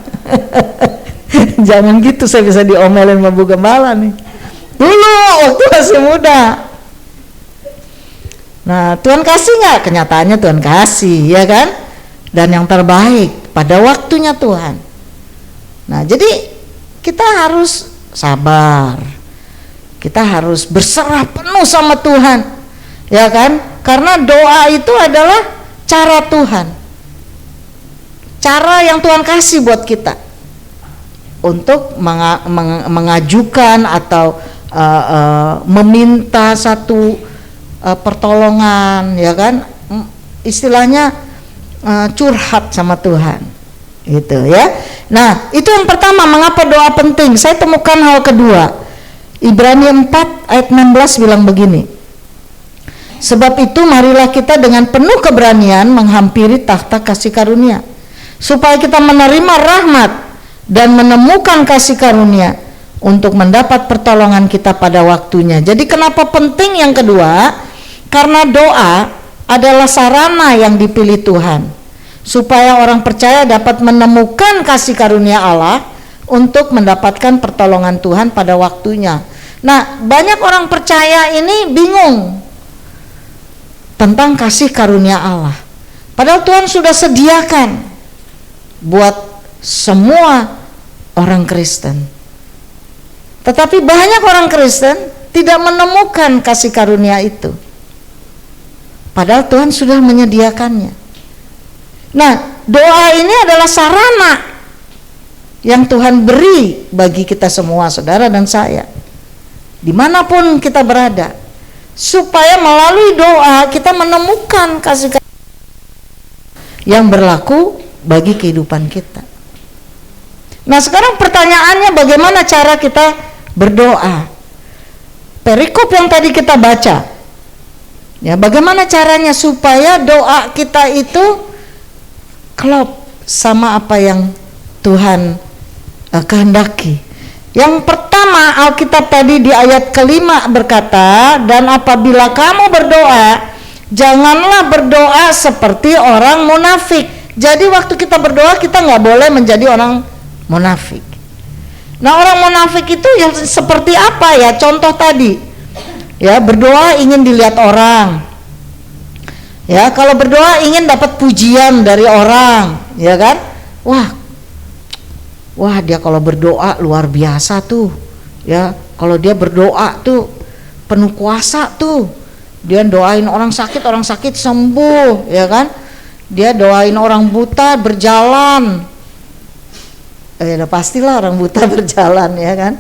Jangan gitu, saya bisa diomelin sama Bu Gembala nih. Dulu waktu masih muda. Nah, Tuhan kasih nggak? Kenyataannya Tuhan kasih, ya kan? Dan yang terbaik pada waktunya Tuhan. Nah, jadi kita harus sabar. Kita harus berserah penuh sama Tuhan, ya kan? Karena doa itu adalah cara Tuhan, cara yang Tuhan kasih buat kita untuk mengajukan atau meminta satu pertolongan, ya kan, istilahnya curhat sama Tuhan, gitu ya. Nah, itu yang pertama, mengapa doa penting. Saya temukan hal kedua, Ibrani 4 ayat 16 bilang begini, sebab itu marilah kita dengan penuh keberanian menghampiri takhta kasih karunia, supaya kita menerima rahmat dan menemukan kasih karunia untuk mendapat pertolongan kita pada waktunya. Jadi kenapa penting yang kedua? Karena doa adalah sarana yang dipilih Tuhan supaya orang percaya dapat menemukan kasih karunia Allah untuk mendapatkan pertolongan Tuhan pada waktunya. Nah, banyak orang percaya ini bingung tentang kasih karunia Allah, padahal Tuhan sudah sediakan buat semua orang Kristen. Tetapi banyak orang Kristen tidak menemukan kasih karunia itu, padahal Tuhan sudah menyediakannya. Nah, doa ini adalah sarana yang Tuhan beri bagi kita semua, saudara dan saya, dimanapun kita berada, supaya melalui doa kita menemukan kasih karunia yang berlaku bagi kehidupan kita. Nah, sekarang pertanyaannya, bagaimana cara kita berdoa? Perikop yang tadi kita baca, ya, bagaimana caranya supaya doa kita itu klop sama apa yang Tuhan kehendaki. Yang pertama, Alkitab tadi di ayat kelima berkata, dan apabila kamu berdoa, janganlah berdoa seperti orang munafik. Jadi waktu kita berdoa, kita nggak boleh menjadi orang munafik. Nah, orang munafik itu yang seperti apa ya? Contoh tadi, ya, berdoa ingin dilihat orang. Ya, kalau berdoa ingin dapat pujian dari orang, ya kan? Wah, dia kalau berdoa luar biasa tuh, ya. Kalau dia berdoa tuh penuh kuasa tuh. Dia doain orang sakit sembuh, ya kan? Dia doain orang buta berjalan. Ya pastilah orang buta berjalan, ya kan.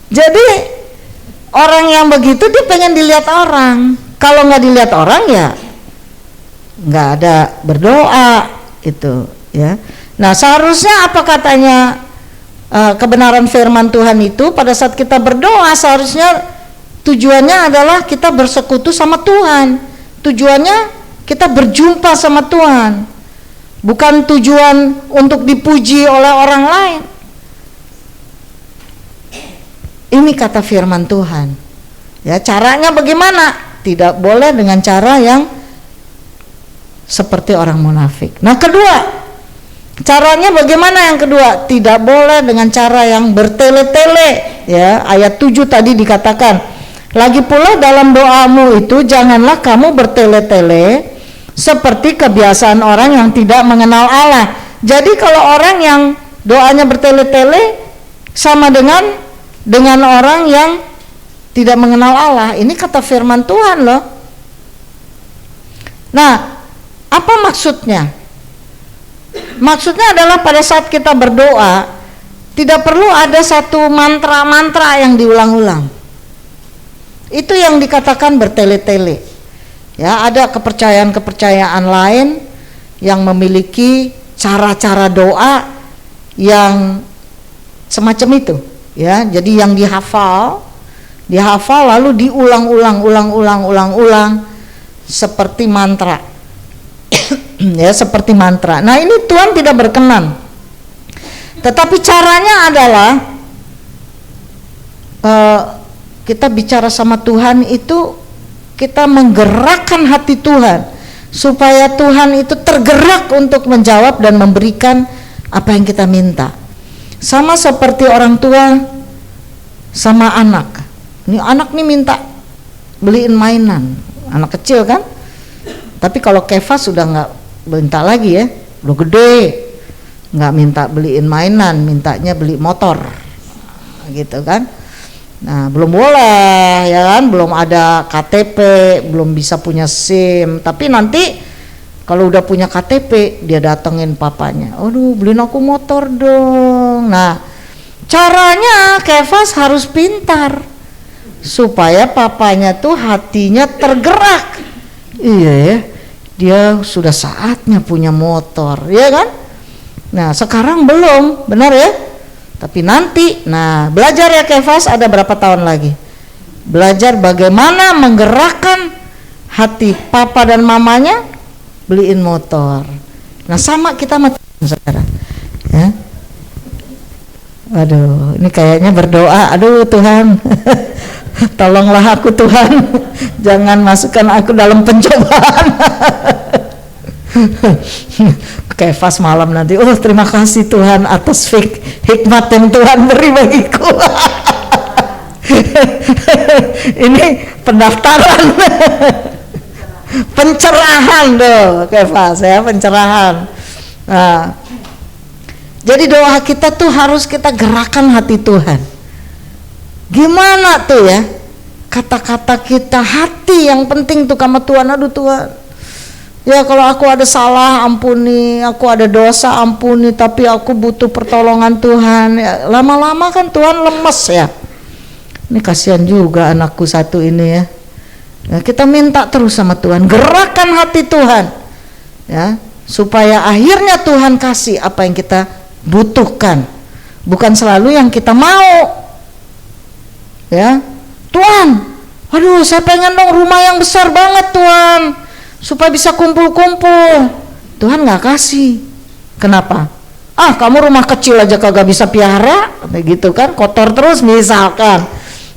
Jadi orang yang begitu dia pengen dilihat orang. Kalau nggak dilihat orang ya nggak ada berdoa itu, ya. Nah, seharusnya apa katanya kebenaran firman Tuhan itu, pada saat kita berdoa seharusnya tujuannya adalah kita bersekutu sama Tuhan. Tujuannya kita berjumpa sama Tuhan. Bukan tujuan untuk dipuji oleh orang lain. Ini kata firman Tuhan. Ya, caranya bagaimana? Tidak boleh dengan cara yang seperti orang munafik. Nah, kedua, caranya bagaimana yang kedua? Tidak boleh dengan cara yang bertele-tele. Ya, ayat 7 tadi dikatakan, lagi pula dalam doamu itu janganlah kamu bertele-tele seperti kebiasaan orang yang tidak mengenal Allah. Jadi kalau orang yang doanya bertele-tele sama dengan orang yang tidak mengenal Allah. Ini kata firman Tuhan loh. Nah, apa maksudnya? Maksudnya adalah pada saat kita berdoa tidak perlu ada satu mantra-mantra yang diulang-ulang. Itu yang dikatakan bertele-tele. Ya, ada kepercayaan-kepercayaan lain yang memiliki cara-cara doa yang semacam itu, ya. Jadi yang dihafal lalu diulang-ulang seperti mantra. Ya, seperti mantra. Nah, ini Tuhan tidak berkenan. Tetapi caranya adalah kita bicara sama Tuhan itu kita menggerakkan hati Tuhan supaya Tuhan itu tergerak untuk menjawab dan memberikan apa yang kita minta. Sama seperti orang tua sama anak. Ini anak nih minta beliin mainan, anak kecil kan. Tapi kalau Keva sudah nggak minta lagi ya, udah gede, nggak minta beliin mainan, mintanya beli motor, gitu kan. Nah, belum boleh, ya kan, belum ada KTP, belum bisa punya SIM. Tapi nanti kalau udah punya KTP, dia datengin papanya, aduh beliin aku motor dong. Nah, caranya Kevas harus pintar. supaya papanya tuh hatinya tergerak. Iya ya, dia sudah saatnya punya motor, ya kan? Nah sekarang belum, benar ya? Tapi nanti, nah belajar ya Kefas, ada berapa tahun lagi? Belajar bagaimana menggerakkan hati papa dan mamanya beliin motor. Nah sama kita sama Tuhan, saudara. Ya. Aduh, ini kayaknya berdoa. Aduh Tuhan, tolonglah aku Tuhan, jangan masukkan aku dalam pencobaan. Kefas malam nanti, oh terima kasih Tuhan atas hikmat yang Tuhan beri bagiku. Ini pendaftaran. Pencerahan tuh Kefas ya, pencerahan. Nah, jadi doa kita tuh harus kita gerakan hati Tuhan. Gimana tuh ya kata-kata kita, hati yang penting tuh sama Tuhan. Aduh Tuhan, ya kalau aku ada salah ampuni, aku ada dosa ampuni, tapi aku butuh pertolongan Tuhan. Ya, lama-lama kan Tuhan lemes ya. Ini kasihan juga anakku satu ini ya. Ya, kita minta terus sama Tuhan, gerakan hati Tuhan ya, supaya akhirnya Tuhan kasih apa yang kita butuhkan, bukan selalu yang kita mau ya. Tuhan, aduh saya pengen dong rumah yang besar banget Tuhan, supaya bisa kumpul-kumpul. Tuhan gak kasih. Kenapa? Ah kamu rumah kecil aja kagak bisa piara, gitu kan, kotor terus misalkan.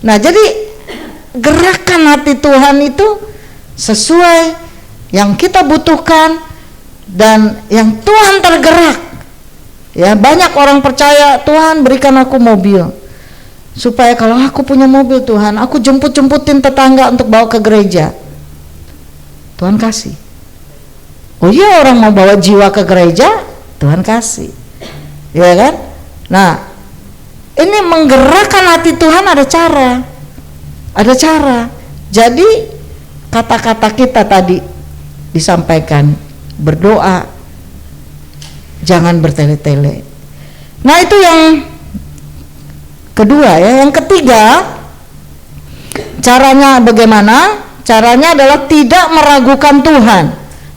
Nah jadi gerakan hati Tuhan itu sesuai yang kita butuhkan dan yang Tuhan tergerak. Ya, banyak orang percaya, Tuhan berikan aku mobil, supaya kalau aku punya mobil Tuhan, aku jemput-jemputin tetangga untuk bawa ke gereja. Tuhan kasih. Oh iya, orang mau bawa jiwa ke gereja, Tuhan kasih. Ya kan? Nah, ini menggerakkan hati Tuhan ada cara. Ada cara. Jadi kata-kata kita tadi disampaikan, berdoa, jangan bertele-tele. Nah itu yang kedua ya. Yang ketiga, caranya bagaimana? Caranya adalah tidak meragukan Tuhan.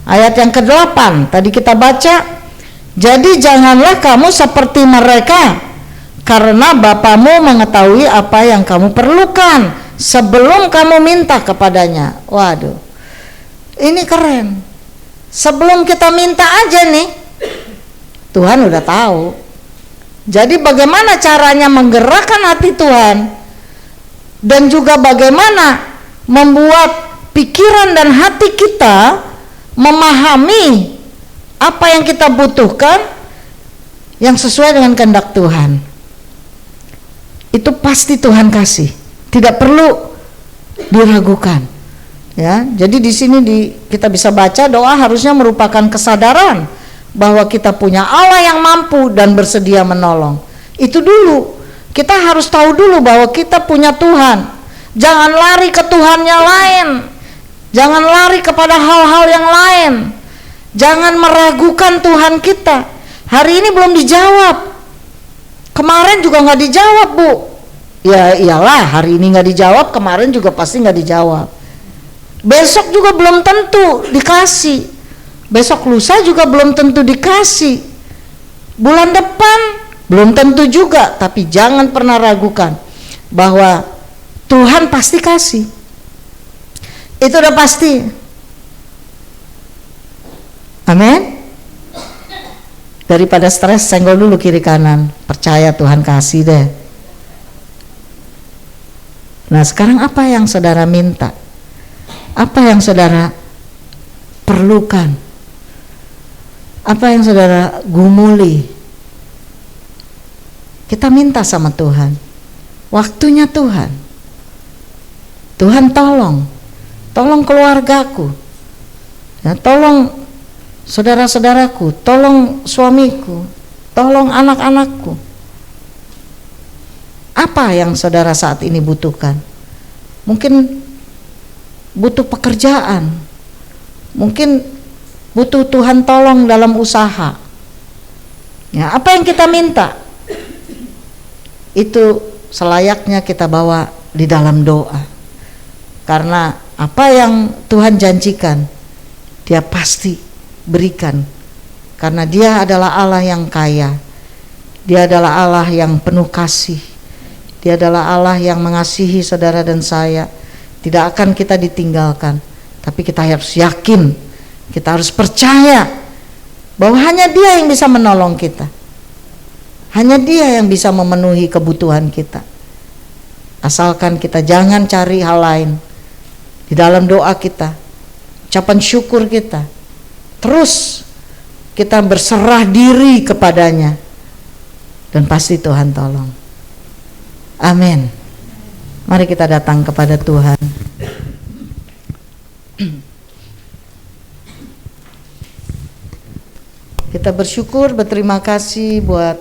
Ayat yang ke-8 tadi kita baca, jadi janganlah kamu seperti mereka, karena Bapamu mengetahui apa yang kamu perlukan sebelum kamu minta kepadanya. Waduh, ini keren. Sebelum kita minta aja nih, Tuhan udah tahu. Jadi bagaimana caranya menggerakkan hati Tuhan, dan juga bagaimana membuat pikiran dan hati kita memahami apa yang kita butuhkan yang sesuai dengan kehendak Tuhan. Itu pasti Tuhan kasih, tidak perlu diragukan. Ya, jadi di sini kita bisa baca doa harusnya merupakan kesadaran bahwa kita punya Allah yang mampu dan bersedia menolong. Itu dulu. Kita harus tahu dulu bahwa kita punya Tuhan. Jangan lari ke Tuhan yang lain. Jangan lari kepada hal-hal yang lain. Jangan meragukan Tuhan kita. Hari ini belum dijawab. Kemarin juga nggak dijawab, Bu. Ya iyalah, hari ini nggak dijawab, kemarin juga pasti nggak dijawab. Besok juga belum tentu dikasih. Besok lusa juga belum tentu dikasih. Bulan depan belum tentu juga. Tapi jangan pernah ragukan bahwa Tuhan pasti kasih. Itu udah pasti. Amin. Daripada stres, senggol dulu kiri kanan. Percaya Tuhan kasih deh. Nah sekarang apa yang saudara minta? Apa yang saudara perlukan? Apa yang saudara gumuli? Kita minta sama Tuhan. Waktunya Tuhan. Tuhan tolong keluargaku. Ya, tolong saudara-saudaraku, tolong suamiku, tolong anak-anakku. Apa yang saudara saat ini butuhkan? Mungkin butuh pekerjaan, mungkin butuh Tuhan tolong dalam usaha. Ya, apa yang kita minta? Itu selayaknya kita bawa di dalam doa. Karena apa yang Tuhan janjikan, Dia pasti berikan. Karena Dia adalah Allah yang kaya. Dia adalah Allah yang penuh kasih. Dia adalah Allah yang mengasihi saudara dan saya. Tidak akan kita ditinggalkan. Tapi kita harus yakin, kita harus percaya bahwa hanya Dia yang bisa menolong kita. Hanya Dia yang bisa memenuhi kebutuhan kita. Asalkan kita jangan cari hal lain. Di dalam doa kita, ucapan syukur kita, terus kita berserah diri kepadanya, dan pasti Tuhan tolong. Amin. Mari kita datang kepada Tuhan. Kita bersyukur, berterima kasih buat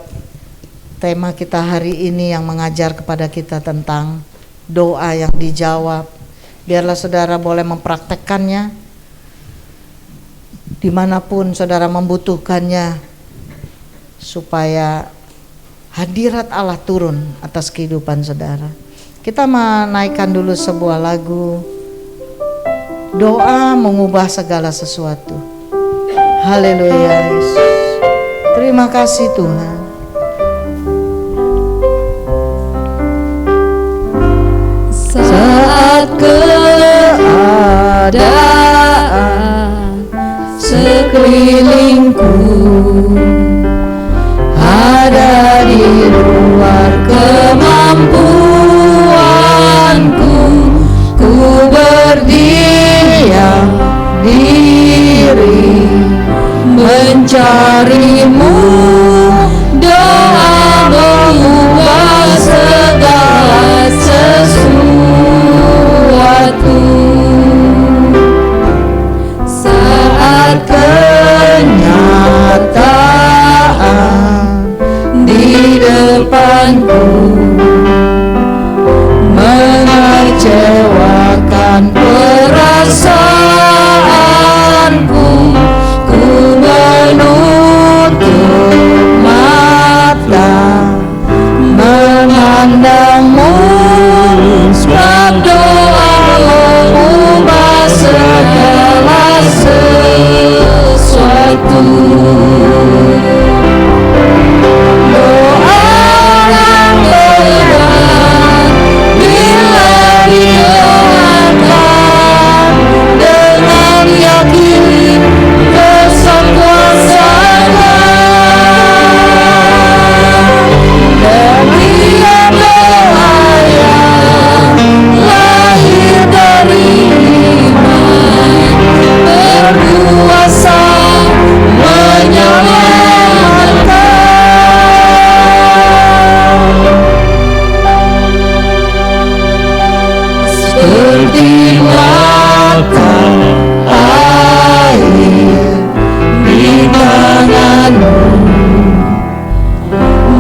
tema kita hari ini yang mengajar kepada kita tentang doa yang dijawab. Biarlah saudara boleh mempraktekkannya dimanapun saudara membutuhkannya, supaya hadirat Allah turun atas kehidupan saudara. Kita menaikkan dulu sebuah lagu, doa mengubah segala sesuatu. Haleluya Yesus. Terima kasih Tuhan. Saat keadaan sekelilingku ada di luar kemampuanku, ku berdiam diri mencarimu. Doa mengubah segala sesuatu. Saat kenyataan di depanku mengecewakan perasaanku, ku menutup mata memandangmu, sebab doa mengubah segala sesuatu. Doa yang berat bila didoakan dengan yakin besar kuasa-Nya, dan dia doa yang lahir dari iman berkuasa menyelamatkan. Seperti mata air di tanganmu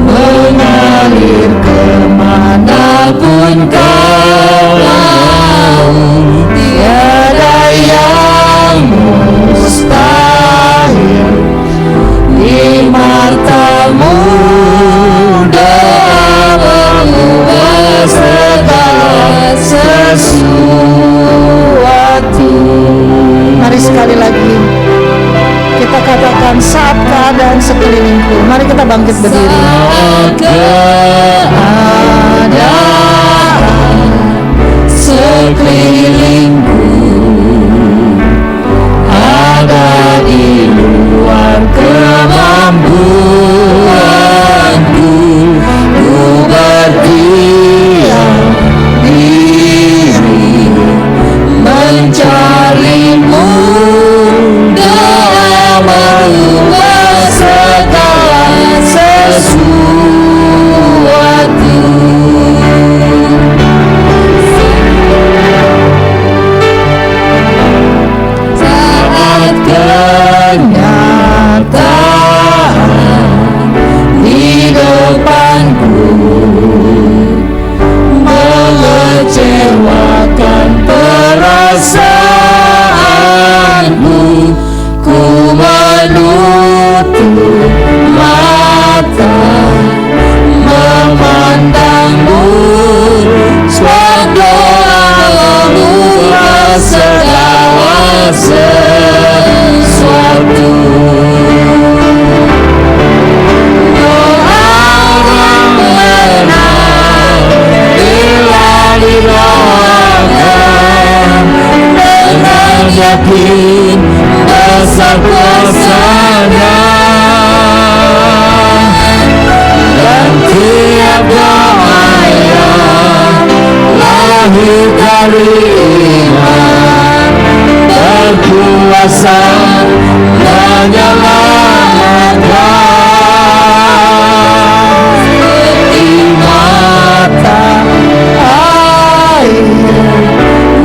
mengalir kemanapun kau mau, tiada yang mustahil di matamu. Doa mengubah segala sesuatu. Mari sekali lagi kita katakan, saat keadaan sekelilingku. Mari kita bangkit berdiri. Saat keadaan sekelilingku ada di luar kemampuanku, ku berdiam diri mencarimu. Doa mengubah segala sesuatu. besar kuasa-Nya, dan tiap doa yang lahir dari iman berkuasa menyelamatkan. Seperti mata air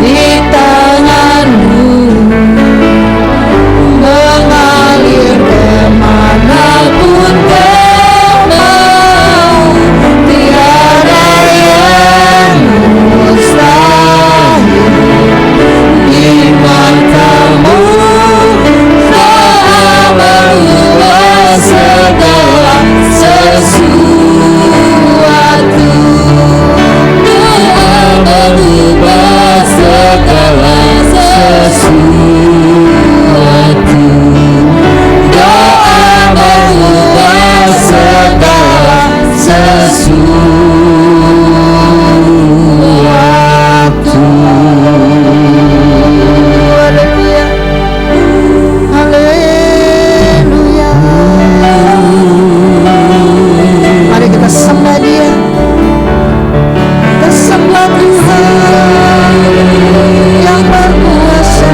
di tanganmu, mengalir kemanapun kau mau, tiada yang mustahil di matamu. Doa berubah segala sesuatu, doa berubah segala sesuatu, doa berubah segala sesuatu. Haleluya. Haleluya. Mari kita sembah Dia. Kita sembah Tuhan yang berkuasa.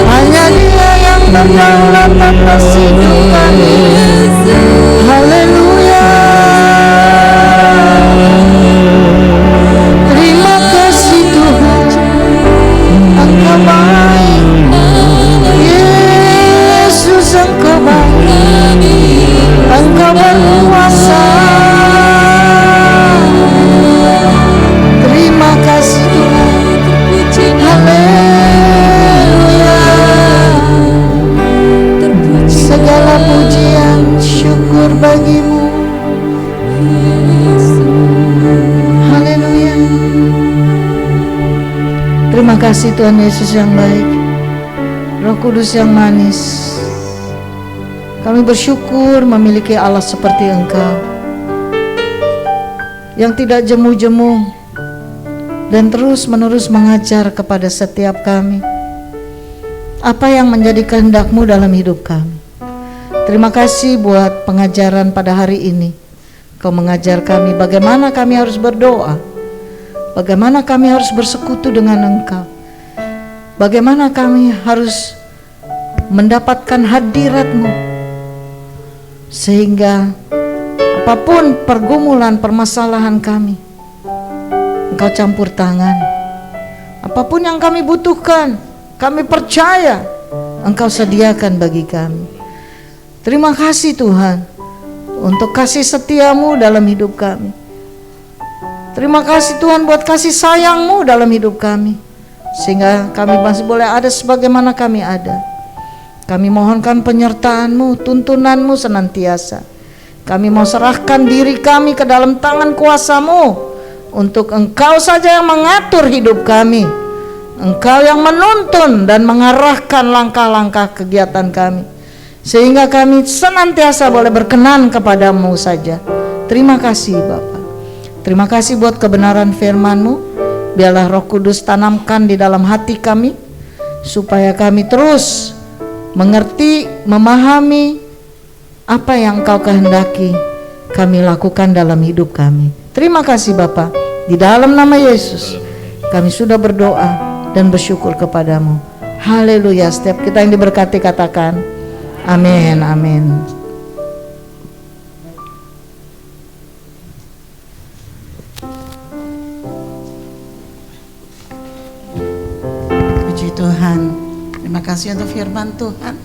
Hanya Dia yang berdaulat atas hidup kami. Haleluya. Terima kasih Tuhan, Engkau baik. Yesus, Engkau baik. Engkau berkuasa. Terima kasih Tuhan. Haleluya. Segala pujian syukur bagimu. Haleluya. Terima kasih Tuhan Yesus yang baik, Roh Kudus yang manis. Kami bersyukur memiliki Allah seperti Engkau, yang tidak jemu-jemu dan terus-menerus mengajar kepada setiap kami apa yang menjadi kehendak-Mu dalam hidup kami. Terima kasih buat pengajaran pada hari ini. Kau mengajar kami bagaimana kami harus berdoa, bagaimana kami harus bersekutu dengan Engkau, bagaimana kami harus mendapatkan hadirat-Mu, sehingga apapun pergumulan permasalahan kami, Engkau campur tangan. Apapun yang kami butuhkan, kami percaya Engkau sediakan bagi kami. Terima kasih Tuhan untuk kasih setia-Mu dalam hidup kami. Terima kasih Tuhan buat kasih sayang-Mu dalam hidup kami, sehingga kami masih boleh ada sebagaimana kami ada. Kami mohonkan penyertaan-Mu, tuntunan-Mu senantiasa. Kami mau serahkan diri kami ke dalam tangan kuasa-Mu, untuk Engkau saja yang mengatur hidup kami. Engkau yang menuntun dan mengarahkan langkah-langkah kegiatan kami, sehingga kami senantiasa boleh berkenan kepadamu saja. Terima kasih Bapa. Terima kasih buat kebenaran firman-Mu. Biarlah Roh Kudus tanamkan di dalam hati kami, supaya kami terus mengerti, memahami apa yang Engkau kehendaki kami lakukan dalam hidup kami. Terima kasih Bapa. Di dalam nama Yesus kami sudah berdoa dan bersyukur kepadamu. Haleluya. Setiap kita yang diberkati katakan amin, amin. Puji Tuhan. Terima kasih untuk firman Tuhan.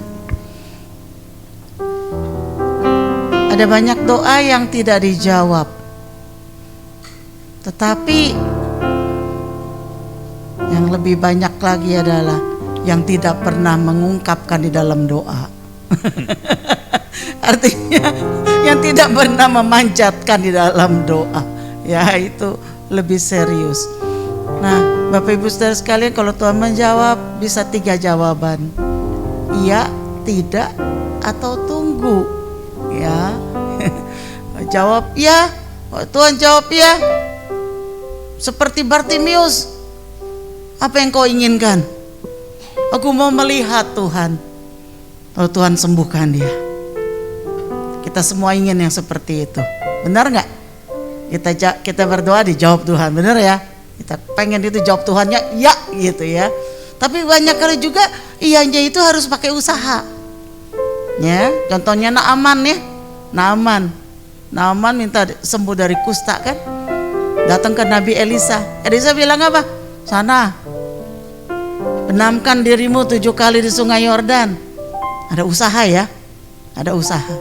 Ada banyak doa yang tidak dijawab, tetapi yang lebih banyak lagi adalah yang tidak pernah mengungkapkan di dalam doa. Artinya yang tidak pernah memanjatkan di dalam doa, ya itu lebih serius. Nah Bapak Ibu Saudara sekalian, kalau Tuhan menjawab bisa 3 jawaban: iya, tidak, atau tunggu. Ya, jawab ya, Tuhan jawab ya. Seperti Bartimius, apa yang kau inginkan? Aku mau melihat Tuhan. Lalu Tuhan sembuhkan dia. Kita semua ingin yang seperti itu. Benar nggak? Kita berdoa dijawab Tuhan, benar ya? Kita pengen itu jawab Tuhannya ya gitu ya. Tapi banyak kali juga iyanya itu harus pakai usaha. Ya, contohnya Naaman ya. Naaman minta sembuh dari kusta kan? Datang ke Nabi Elisa. Elisa bilang apa? Sana, benamkan dirimu 7 kali di sungai Yordan. Ada usaha ya, ada usaha.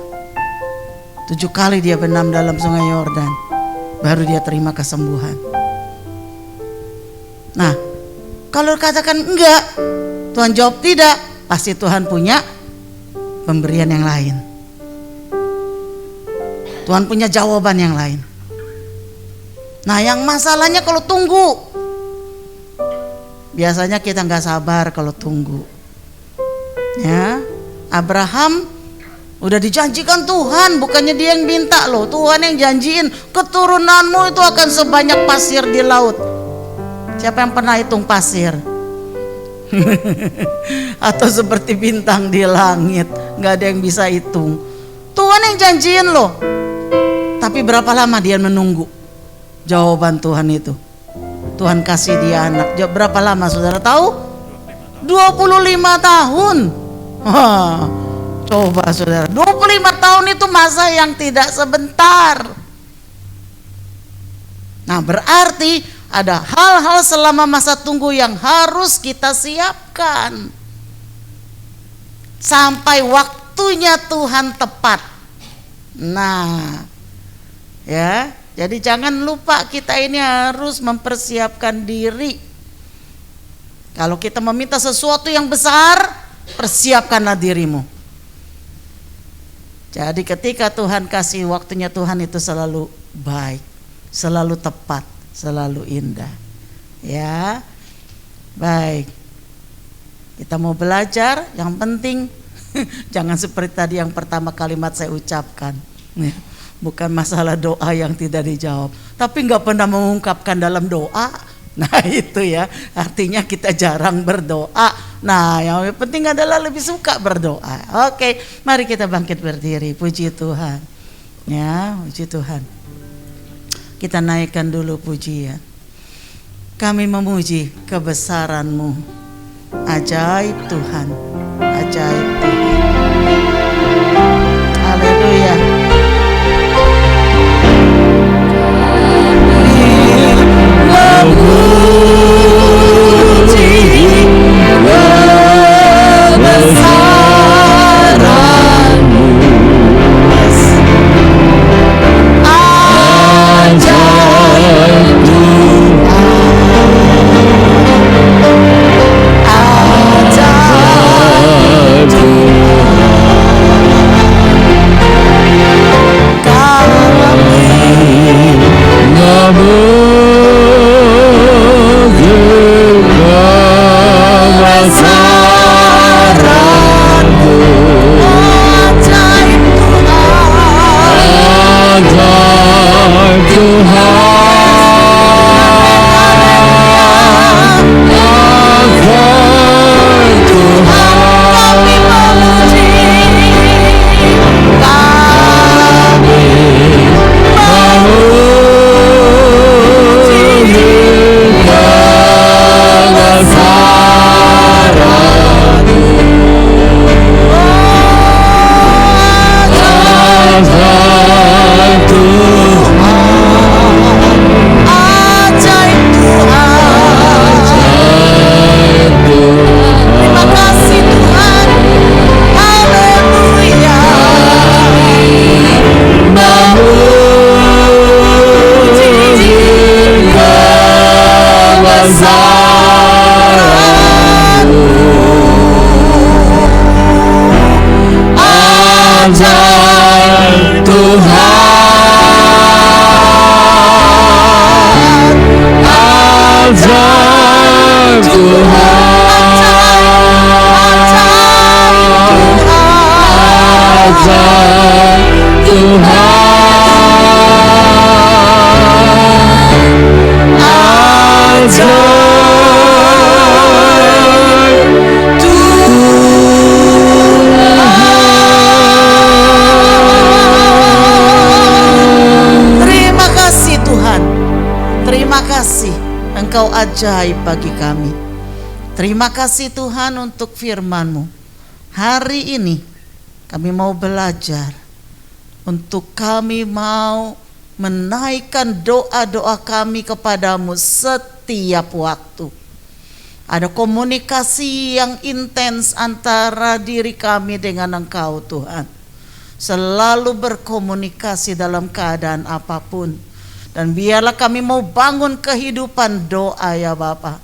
7 kali dia benam dalam sungai Yordan, baru dia terima kesembuhan. Nah, kalau katakan enggak, Tuhan jawab tidak, pasti Tuhan punya pemberian yang lain. Tuhan punya jawaban yang lain. Nah, yang masalahnya kalau tunggu, biasanya kita nggak sabar kalau tunggu. Ya, Abraham udah dijanjikan Tuhan, bukannya dia yang minta loh. Tuhan yang janjiin, keturunanmu itu akan sebanyak pasir di laut. Siapa yang pernah hitung pasir? Atau seperti bintang di langit, nggak ada yang bisa hitung. Tuhan yang janjiin loh. Tapi berapa lama dia menunggu jawaban Tuhan itu? Tuhan kasih dia anak. Berapa lama saudara tahu? 25 tahun. Coba saudara, 25 tahun itu masa yang tidak sebentar. Nah, berarti ada hal-hal selama masa tunggu yang harus kita siapkan sampai waktunya Tuhan tepat. Nah, ya, jadi jangan lupa kita ini harus mempersiapkan diri. Kalau kita meminta sesuatu yang besar, persiapkanlah dirimu. Jadi ketika Tuhan kasih waktunya, Tuhan itu selalu baik, selalu tepat, selalu indah. Ya, baik. Kita mau belajar, yang penting jangan seperti tadi yang pertama kalimat saya ucapkan. Bukan masalah doa yang tidak dijawab, tapi nggak pernah mengungkapkan dalam doa. Nah itu ya, artinya kita jarang berdoa. Nah yang penting adalah lebih suka berdoa. Oke, mari kita bangkit berdiri. Puji Tuhan. Ya, puji Tuhan. Kita naikkan dulu pujian. Kami memuji kebesaran-Mu. Ajaib Tuhan, ajaib Tuhan. Haleluya. Engkau ajaib bagi kami. Terima kasih Tuhan untuk firman-Mu. Hari ini kami mau belajar, untuk kami mau menaikkan doa-doa kami kepadamu setiap waktu. Ada komunikasi yang intens antara diri kami dengan Engkau Tuhan. Selalu berkomunikasi dalam keadaan apapun. Dan biarlah kami mau bangun kehidupan doa ya Bapa.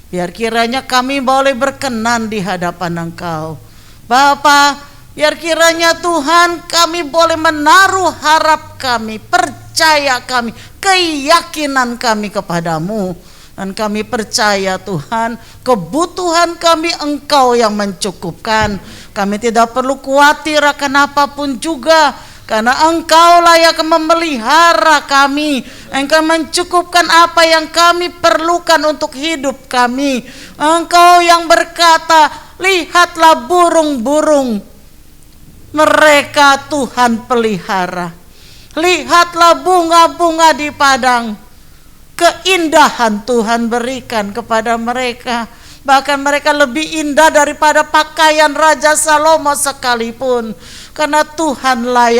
Biar kiranya kami boleh berkenan di hadapan Engkau. Bapa, biar kiranya Tuhan kami boleh menaruh harap kami, percaya kami, keyakinan kami kepadamu. Dan kami percaya Tuhan, kebutuhan kami Engkau yang mencukupkan. Kami tidak perlu khawatir akan apapun juga, karena Engkaulah yang akan memelihara kami. Engkau mencukupkan apa yang kami perlukan untuk hidup kami. Engkau yang berkata, lihatlah burung-burung, mereka Tuhan pelihara. Lihatlah bunga-bunga di padang, keindahan Tuhan berikan kepada mereka. Bahkan mereka lebih indah daripada pakaian Raja Salomo sekalipun. Karena Tuhanlah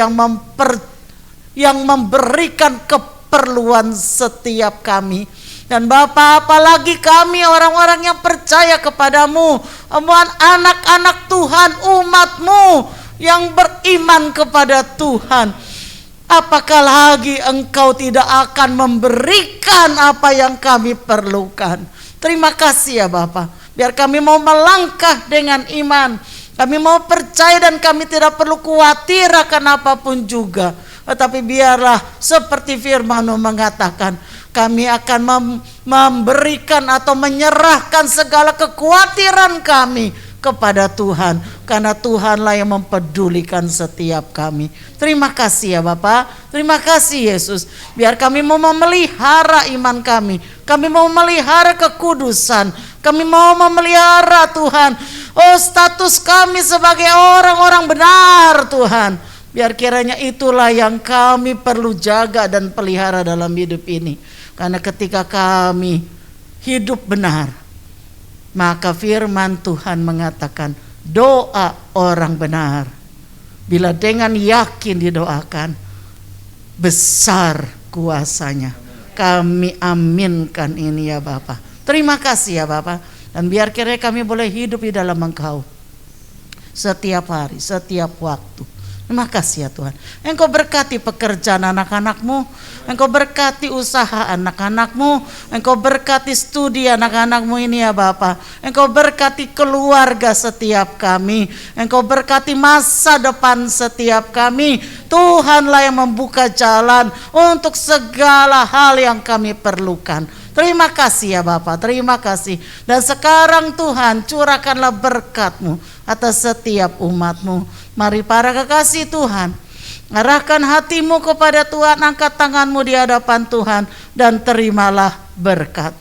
yang memberikan keperluan setiap kami. Dan Bapa, apalagi kami orang-orang yang percaya kepadamu, anak-anak Tuhan, umat-Mu yang beriman kepada Tuhan, apakah lagi Engkau tidak akan memberikan apa yang kami perlukan. Terima kasih ya Bapa. Biar kami mau melangkah dengan iman. Kami mau percaya dan kami tidak perlu khawatir akan apapun juga. Tetapi biarlah seperti firman-Mu mengatakan, kami akan memberikan atau menyerahkan segala kekhawatiran kami kepada Tuhan, karena Tuhanlah yang mempedulikan setiap kami. Terima kasih ya Bapa. Terima kasih Yesus. Biar kami mau memelihara iman kami. Kami mau memelihara kekudusan. Kami mau memelihara Tuhan, status kami sebagai orang-orang benar Tuhan. Biar kiranya itulah yang kami perlu jaga dan pelihara dalam hidup ini. Karena ketika kami hidup benar, maka firman Tuhan mengatakan, doa orang benar, bila dengan yakin didoakan, besar kuasanya. Kami aminkan ini ya Bapa. Terima kasih ya Bapa. Dan biar kiranya kami boleh hidup di dalam Engkau setiap hari, setiap waktu. Terima kasih ya Tuhan. Engkau berkati pekerjaan anak-anak-Mu. Engkau berkati usaha anak-anak-Mu. Engkau berkati studi anak-anak-Mu ini ya Bapa. Engkau berkati keluarga setiap kami. Engkau berkati masa depan setiap kami. Tuhanlah yang membuka jalan untuk segala hal yang kami perlukan. Terima kasih ya Bapa, terima kasih. Dan sekarang Tuhan, curahkanlah berkat-Mu atas setiap umat-Mu. Mari para kekasih Tuhan, arahkan hatimu kepada Tuhan, angkat tanganmu di hadapan Tuhan, dan terimalah berkat.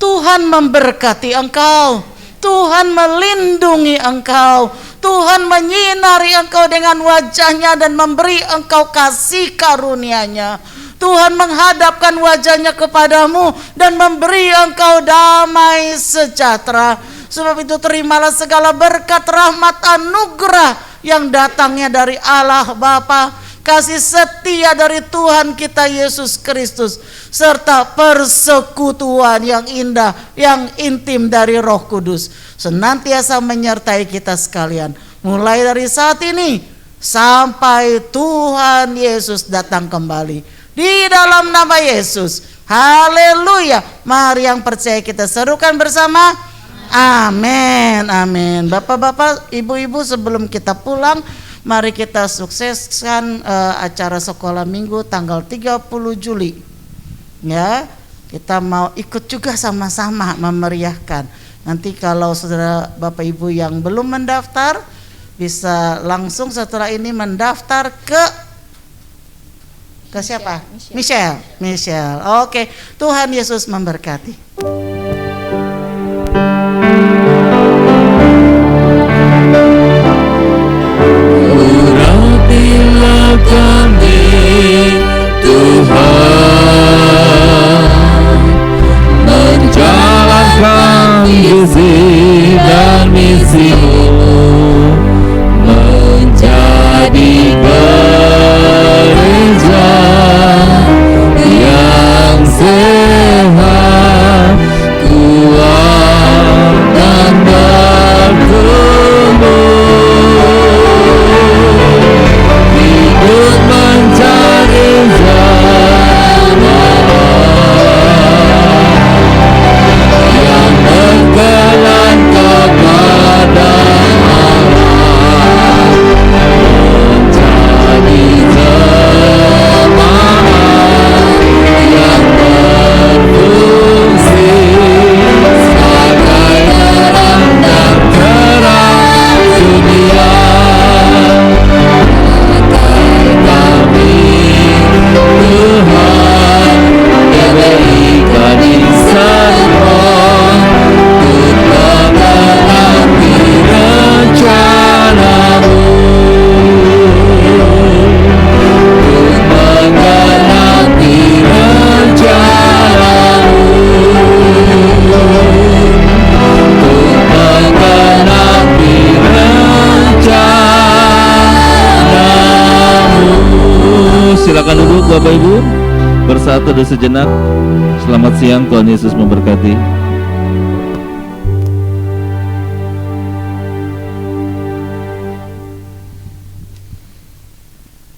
Tuhan memberkati engkau, Tuhan melindungi engkau, Tuhan menyinari engkau dengan wajah-Nya dan memberi engkau kasih karunia-Nya. Tuhan menghadapkan wajah-Nya kepadamu dan memberi engkau damai sejahtera. Sebab itu terimalah segala berkat, rahmat, anugerah yang datangnya dari Allah Bapa, kasih setia dari Tuhan kita Yesus Kristus, serta persekutuan yang indah, yang intim dari Roh Kudus, senantiasa menyertai kita sekalian, mulai dari saat ini sampai Tuhan Yesus datang kembali. Di dalam nama Yesus, haleluya. Mari yang percaya kita serukan bersama, amin, amin. Bapak-bapak, ibu-ibu, sebelum kita pulang, mari kita sukseskan acara sekolah minggu tanggal 30 Juli. Ya, kita mau ikut juga sama-sama memeriahkan. Nanti kalau saudara bapak ibu yang belum mendaftar, bisa langsung setelah ini mendaftar ke siapa? Michelle. Oke, Tuhan Yesus memberkati. Urapilah kami Tuhan, kasih-Mu menjadi gereja yang sehat, kuat dan bertumbuh, hidup mencari yang berkenan kepada Allah, menjadi jemaat yang berfungsi sebagai terang dan terang dunia. Kami Tuhan diberikan insan roh untuk mengerti rencana-Mu, untuk mengerti rencana-Mu, untuk mengerti rencana-Mu. Silakan duduk Bapak Ibu, bersatu dan sejenak. Selamat siang, Tuhan Yesus memberkati.